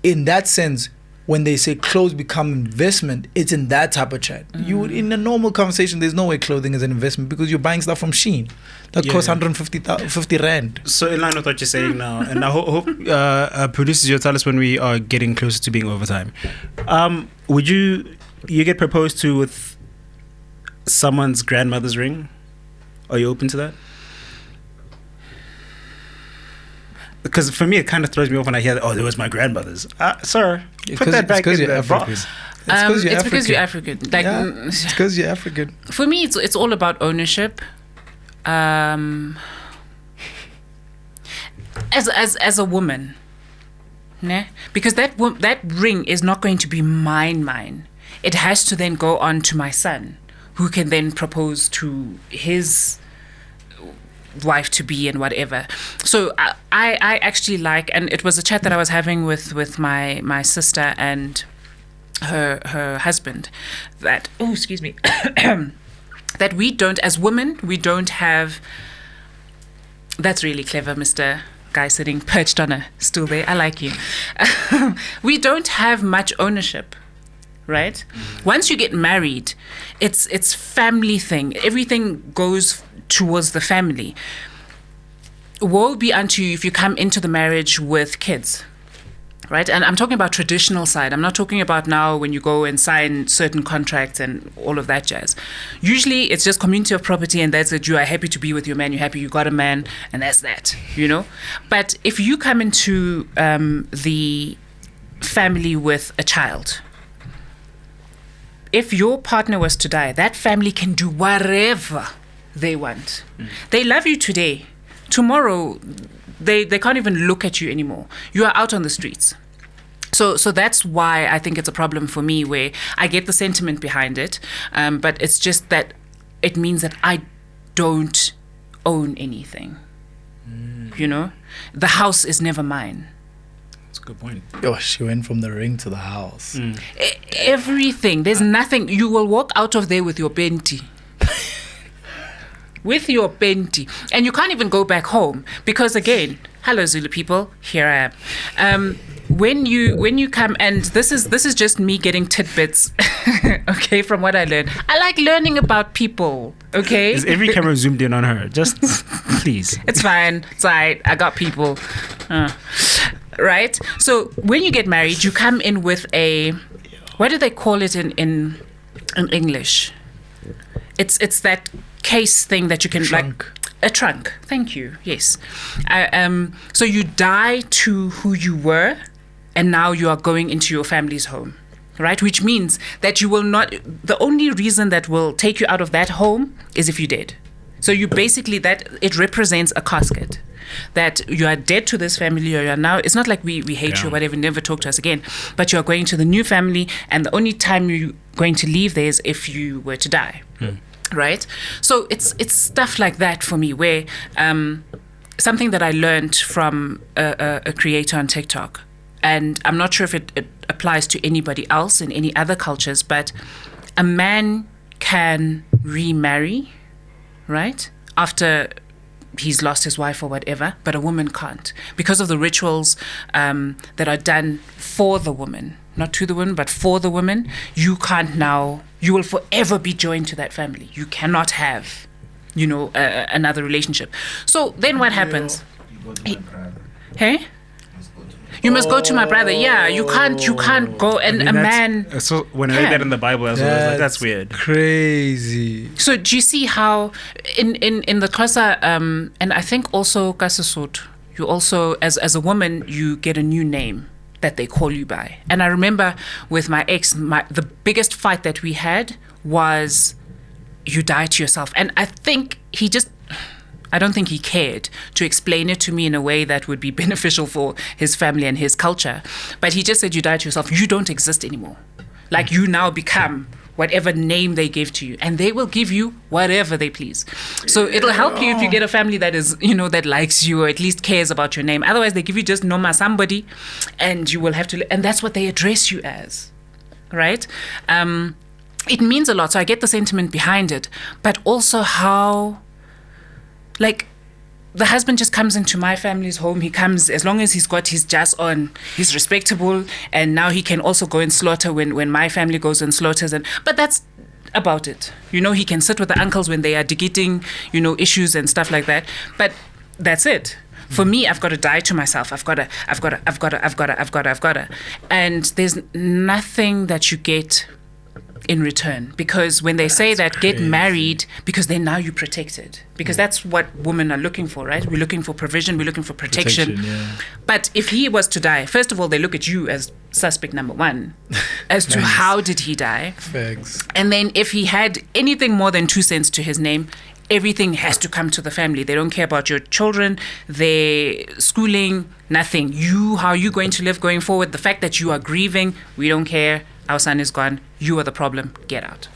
in that sense, when they say clothes become investment, it's in that type of chat. You would, in a normal conversation, there's no way clothing is an investment, because you're buying stuff from Shein that Yeah. costs 50 rand. So in line with what you're saying now, and I hope producers, you'll tell us when we are getting closer to being overtime. Would you get proposed to with someone's grandmother's ring? Are you open to that? Because for me, it kind of throws me off when I hear that, there was my grandmother's. Sir, put that back in the box. It's because you're African. Like, It's because you're African. for me, it's all about ownership. As a woman, ne? Because that ring is not going to be mine. It has to then go on to my son, who can then propose to his wife to be and whatever. So I actually like, and it was a chat that I was having with my sister and her husband, that that we don't, as women, we don't have. That's really clever, Mr. Guy sitting perched on a stool there. I like you. We don't have much ownership, right? Once you get married, it's family thing. Everything goes towards the family. Woe be unto you if you come into the marriage with kids, right? And I'm talking about traditional side. I'm not talking about now when you go and sign certain contracts and all of that jazz. Usually it's just community of property, and that's it. You are happy to be with your man. You're happy you got a man, and that's that, But if you come into the family with a child, if your partner was to die, that family can do whatever they want. They love you today. Tomorrow, they can't even look at you anymore. You are out on the streets. So that's why I think it's a problem for me, where I get the sentiment behind it, but it's just that it means that I don't own anything. The house is never mine. That's a good point. Oh, she went from the ring to the house. Everything. There's nothing. You will walk out of there with your benti. With your benti. And you can't even go back home. Because again, hello Zulu people, here I am. when you come, and this is just me getting tidbits, okay, from what I learned. I like learning about people. Okay, Is every camera zoomed in on her? Just please. it's fine. It's all right. I got people. Right. So when you get married, you come in with a, what do they call it in English? It's that case thing that you can Trunk. like. A trunk. Thank you. Yes. So you die to who you were, and now you are going into your family's home, right? Which means that you will not. The only reason that will take you out of that home is if you're dead. So you basically, that it represents a casket, that you are dead to this family, or you are now. It's not like we hate you or whatever. Never talk to us again. But you are going to the new family, and the only time you're going to leave there is if you were to die. Right, so it's stuff like that for me, where something that I learned from a creator on TikTok, and I'm not sure if it applies to anybody else in any other cultures, but a man can remarry, right, after he's lost his wife or whatever, but a woman can't, because of the rituals that are done for the woman, not to the woman, but for the woman. You can't now. You will forever be joined to that family. You cannot have, another relationship. So then what happens? You go to my brother. Hey? Must go to my You must go to my brother. Yeah, you can't go. And a man. So when I read that in the Bible, I was like, that's weird. Crazy. So do you see how in the Xhosa, and I think also Kasesotho, you also, as a woman, you get a new name that they call you by. And I remember with my ex, the biggest fight that we had was you die to yourself. And I think I don't think he cared to explain it to me in a way that would be beneficial for his family and his culture. But he just said, you die to yourself. You don't exist anymore. Like, you now become whatever name they give to you, and they will give you whatever they please. So it'll help you if you get a family that is, that likes you, or at least cares about your name. Otherwise, they give you just Noma somebody, and you will have to, and that's what they address you as, right? It means a lot. So I get the sentiment behind it, but also how, like, the husband just comes into my family's home. He comes, as long as he's got his jas on, he's respectable, and now he can also go and slaughter when my family goes and slaughters. But that's about it. He can sit with the uncles when they are digiting, issues and stuff like that. But that's it. For me, I've got to die to myself. I've got to. And there's nothing that you get in return, because when they say that, get married, because then now you're protected, because that's what women are looking for, right? We're looking for provision, we're looking for protection. But if he was to die, first of all, they look at you as suspect number one as to how did he die. Facts. And then if he had anything more than 2 cents to his name, everything has to come to the family. They don't care about your children, their schooling, nothing. How are you going to live going forward? The fact that you are grieving, we don't care. Our son is gone. You are the problem. Get out.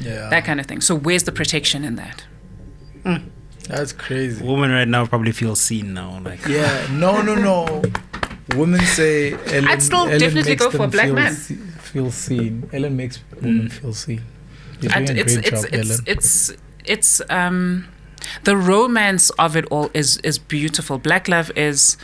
Yeah. That kind of thing. So where's the protection in that? That's crazy. Women right now probably feel seen now. Like, Yeah. No. Women say Ellen, I'd still definitely makes go for a them black feel man. Feel seen. Ellen makes women feel seen. You're doing a It's great job, Ellen. it's the romance of it all is beautiful. Black love is.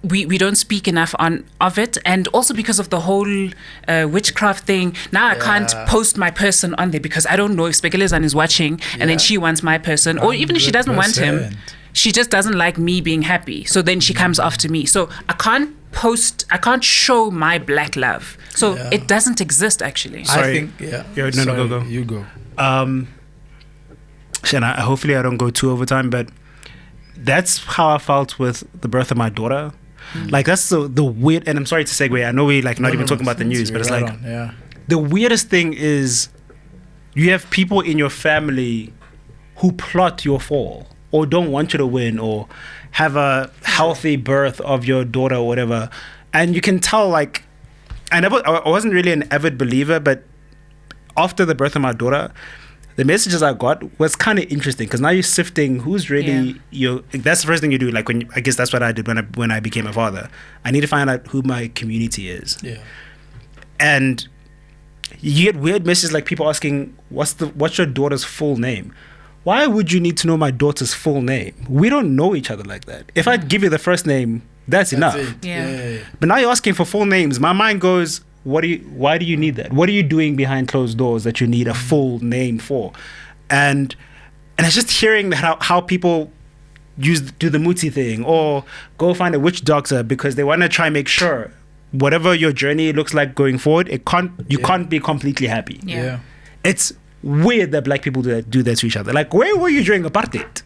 We don't speak enough of it, and also because of the whole witchcraft thing. Now I can't post my person on there because I don't know if Spekulezan is watching, and then she wants my person, or even if she doesn't want him, 100%. she just doesn't like me being happy. So then she comes after me. So I can't show my black love. So it doesn't exist actually. I think, No, Sorry, go. You go. Shana, hopefully I don't go too over time, but that's how I felt with the birth of my daughter. Like, that's the weird, and I'm sorry to segue, I know we not even talking about the news, but it's right like, on, yeah. the weirdest thing is you have people in your family who plot your fall, or don't want you to win, or have a healthy birth of your daughter or whatever. And you can tell, like, I wasn't really an avid believer, but after the birth of my daughter, the messages I got was kind of interesting, because now you're sifting who's really that's the first thing you do. Like, I guess that's what I did when I became a father. I need to find out who my community is. Yeah. And you get weird messages like people asking, what's your daughter's full name? Why would you need to know my daughter's full name? We don't know each other like that. If I give you the first name, That's enough. it. Yeah. But now you're asking for full names. My mind goes, why do you need that? What are you doing behind closed doors that you need a full name for? And it's just hearing how people do the muti thing, or go find a witch doctor because they want to try and make sure whatever your journey looks like going forward, you can't be completely happy. Yeah. It's weird that black people do that to each other. Like, where were you during apartheid?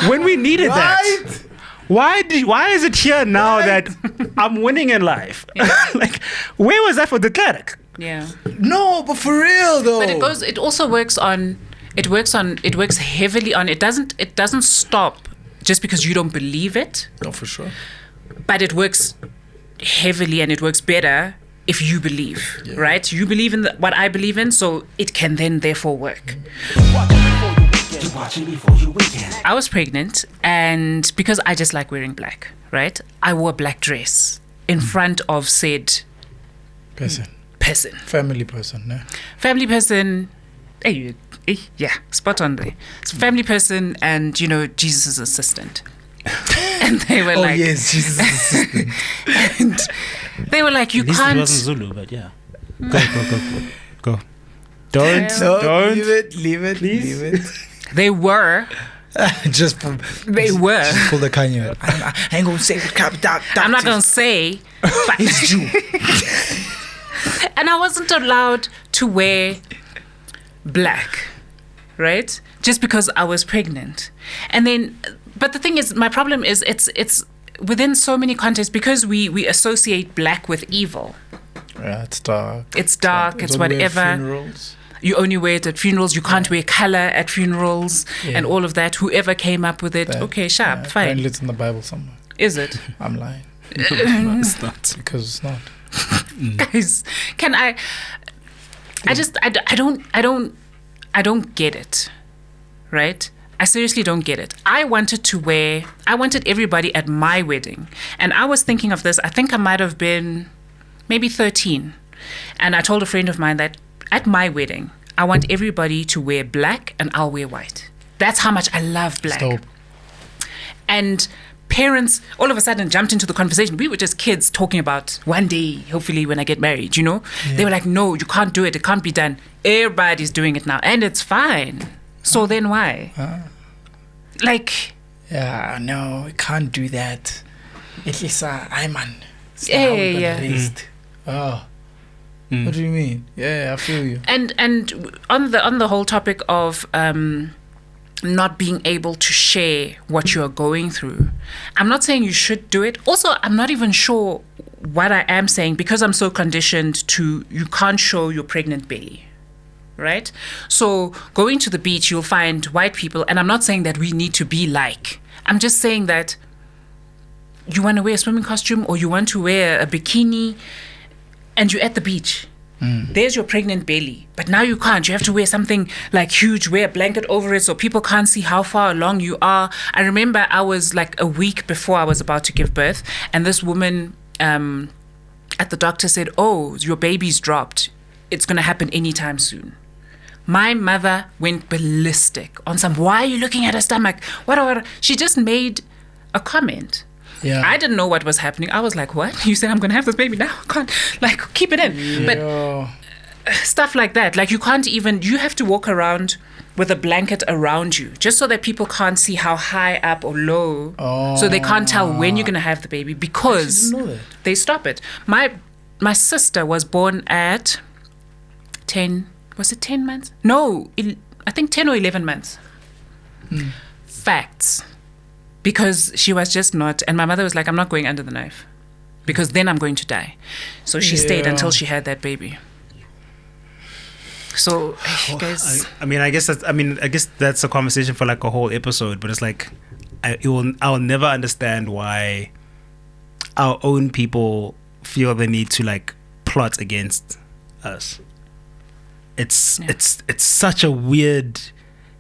When we needed that. Why is it here now that I'm winning in life? Like, where was that for the cleric? Yeah. No, but for real though. But it also works heavily on, it doesn't stop just because you don't believe it, No, for sure. but it works heavily and it works better if you believe, right? You believe in what I believe in, so it can then therefore work. I was pregnant, and because I just like wearing black, right? I wore a black dress in front of said Person. Family person, no? Family person. Yeah, spot on there. It's family person and, Jesus' assistant. And they were like... Oh, yes, Jesus' assistant. And they were like, you At least can't... it wasn't Zulu, but yeah. Go. Don't. Leave it, Please? leave it. They were... Just They just were. pull the Kanye. I ain't gonna say it. I'm not going to say... But It's Jew. And I wasn't allowed to wear black, right? Just because I was pregnant. And then, but the thing is, my problem is it's within so many contexts, because we associate black with evil. Yeah, it's dark. It's dark, it's only at whatever. funerals. You only wear it at funerals. You can't wear color at funerals and all of that. Whoever came up with it, That- okay, sharp, yeah, fine. Apparently it's in the Bible somewhere. Is it? I'm lying. It's not. Because it's not. Guys, can I don't get it, right? I seriously don't get it. I wanted everybody at my wedding, and I was thinking of this, I think I might have been maybe 13, and I told a friend of mine that at my wedding I want everybody to wear black and I'll wear white. That's how much I love black. Dope. And parents all of a sudden jumped into the conversation. We were just kids talking about one day, hopefully when I get married, They were like, no, you can't do it. It can't be done. Everybody's doing it now. And it's fine. So then why? Like... Yeah, no, we can't do that. At least I'm on. Yeah. Oh. What do you mean? Yeah, I feel you. And on the whole topic of... not being able to share what you are going through. I'm not saying you should do it. Also, I'm not even sure what I am saying, because I'm so conditioned to, you can't show your pregnant belly, right? So going to the beach, you'll find white people, and I'm not saying that we need to be like. I'm just saying that you want to wear a swimming costume or you want to wear a bikini and you're at the beach. There's your pregnant belly. But now you can't. You have to wear something like huge, wear a blanket over it so people can't see how far along you are. I remember I was like a week before I was about to give birth, and this woman at the doctor said, oh, your baby's dropped. It's going to happen anytime soon. My mother went ballistic on some, why are you looking at her stomach? What? She just made a comment. Yeah. I didn't know what was happening. I was like, what? You said I'm going to have this baby now? I can't, keep it in. But stuff like that. Like, you can't even, you have to walk around with a blanket around you just so that people can't see how high up or low. So they can't tell when you're going to have the baby, because I didn't know that. they stop it. My sister was born at 10, was it 10 months? No, I think 10 or 11 months. Facts. Because she was just not, and my mother was like, I'm not going under the knife, because then I'm going to die. So she stayed until she had that baby. So, guys, I guess that's a conversation for like a whole episode. But it's like, I will never understand why our own people feel the need to like plot against us. It's such a weird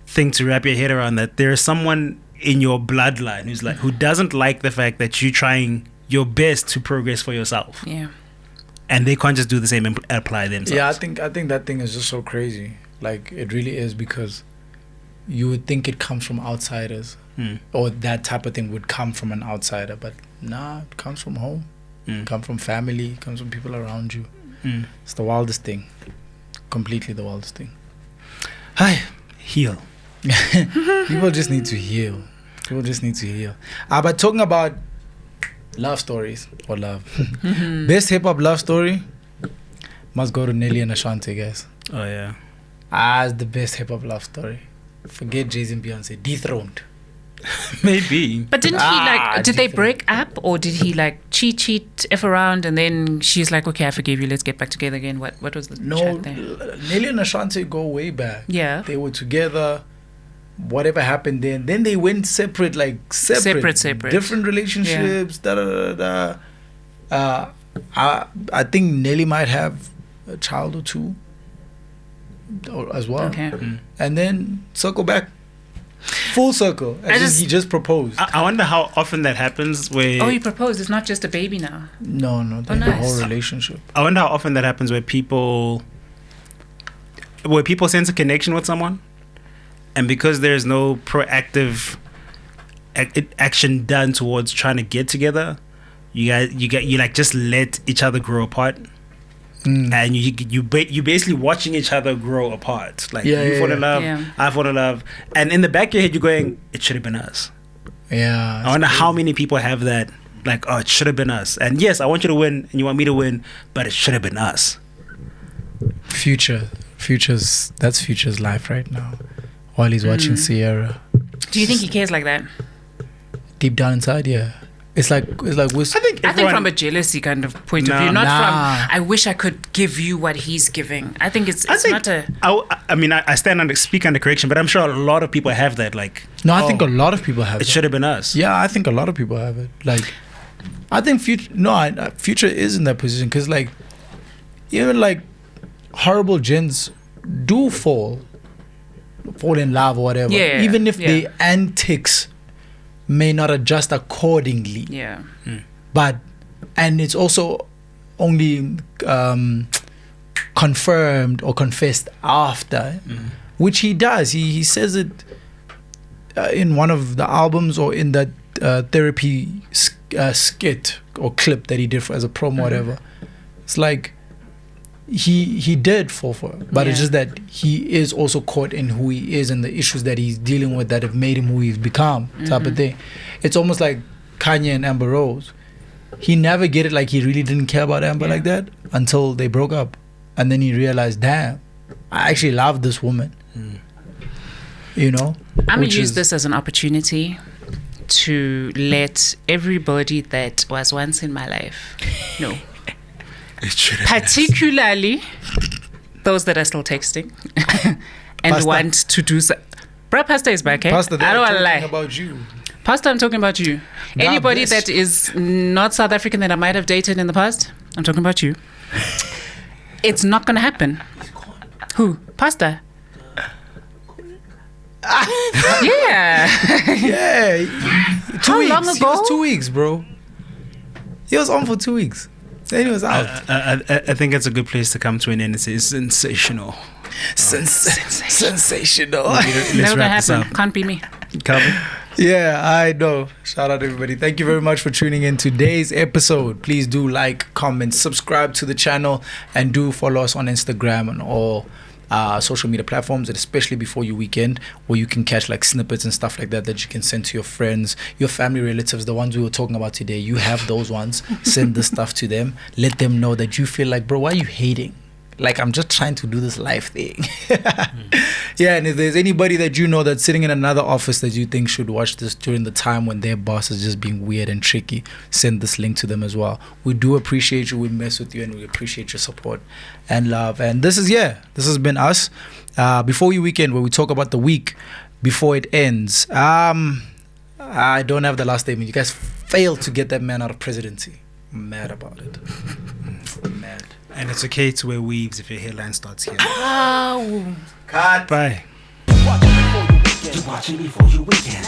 thing to wrap your head around, that there is someone in your bloodline who doesn't like the fact that you're trying your best to progress for yourself. yeah. And they can't just do the same and apply themselves. Yeah, I think that thing is just so crazy. Like, it really is, because you would think it comes from outsiders, or that type of thing would come from an outsider, but nah, it comes from home, comes from family, comes from people around you. It's the wildest thing, completely the wildest thing. Hi, heal. People just need to heal. But talking about love stories or love, best hip hop love story must go to Nelly and Ashanti, guys. Oh yeah. It's the best hip hop love story. Forget Jay-Z and Beyonce. Dethroned. Maybe. But didn't he did they break up, or did he cheat F around, and then she's like, okay, I forgive you, let's get back together again? What was the chat there? Nelly and Ashanti go way back. Yeah. They were together. Whatever happened then they went separate. Different relationships. I think Nelly might have a child or two as well. Okay. And then circle back. Full circle. He just proposed. I wonder how often that happens where... Oh, he proposed. It's not just a baby now. No. They have a whole relationship. I wonder how often that happens where people sense a connection with someone, and because there's no proactive action done towards trying to get together, you just let each other grow apart. And you basically watching each other grow apart. You fall in love, I fall in love, and in the back of your head you're going, it should have been us. Yeah. I wonder how many people have that, it should have been us. And yes, I want you to win and you want me to win, but it should have been us. That's Future's life right now while he's watching Sierra. Do you think he cares like that? Deep down inside, yeah. It's like I think from a jealousy kind of point of view, not from I wish I could give you what he's giving. I think it's not a. I speak under correction, but I'm sure a lot of people have that. I think a lot of people have it. It should have been us. Yeah, I think a lot of people have it. I think Future is in that position because even horrible gents do fall in love or whatever. Yeah, even if the antics may not adjust accordingly. Yeah. And it's also only confirmed or confessed after, which he does. He says it in one of the albums or in that therapy skit or clip that he did as a promo, whatever. It's like he did fall for it, but it's just that he is also caught in who he is and the issues that he's dealing with that have made him who he's become, type of thing. It's almost like Kanye and Amber Rose. He navigated like he really didn't care about Amber like that until they broke up, and then he realized, damn, I actually love this woman. I'm gonna use this as an opportunity to let everybody that was once in my life know. Particularly those that are still texting and Pastor. want to do so. Bro, Pastor is back, eh? Pastor, I don't want to lie. About you. Pastor, I'm talking about you. God Anybody bless that is not South African that I might have dated in the past, I'm talking about you. It's not going to happen. Who? Pastor? Yeah. Yeah. How long He ago? was 2 weeks, bro. He was on for 2 weeks. Then he was out. I think it's a good place to come to an end and say it's sensational. Sensational. Let's Never gonna wrap this happen. up. Can't be me. Calvin? Yeah, I know. Shout out everybody. Thank you very much for tuning in today's episode. Please do like, comment, subscribe to the channel, and do follow us on Instagram and all social media platforms, and especially before your weekend, where you can catch snippets and stuff like that you can send to your friends, your family, relatives, the ones we were talking about today. You have those ones. Send this stuff to them. Let them know that you feel bro, why are you hating? I'm just trying to do this life thing. Yeah, and if there's anybody that you know that's sitting in another office that you think should watch this during the time when their boss is just being weird and tricky, send this link to them as well. We do appreciate you. We mess with you, and we appreciate your support and love. And this has been us. Before your weekend, where we talk about the week before it ends. I don't have the last statement. You guys failed to get that man out of presidency. I'm mad about it. Mad. And it's okay to wear weaves if your hairline starts here. Wow. Cut. Bye. You watching before you weekend.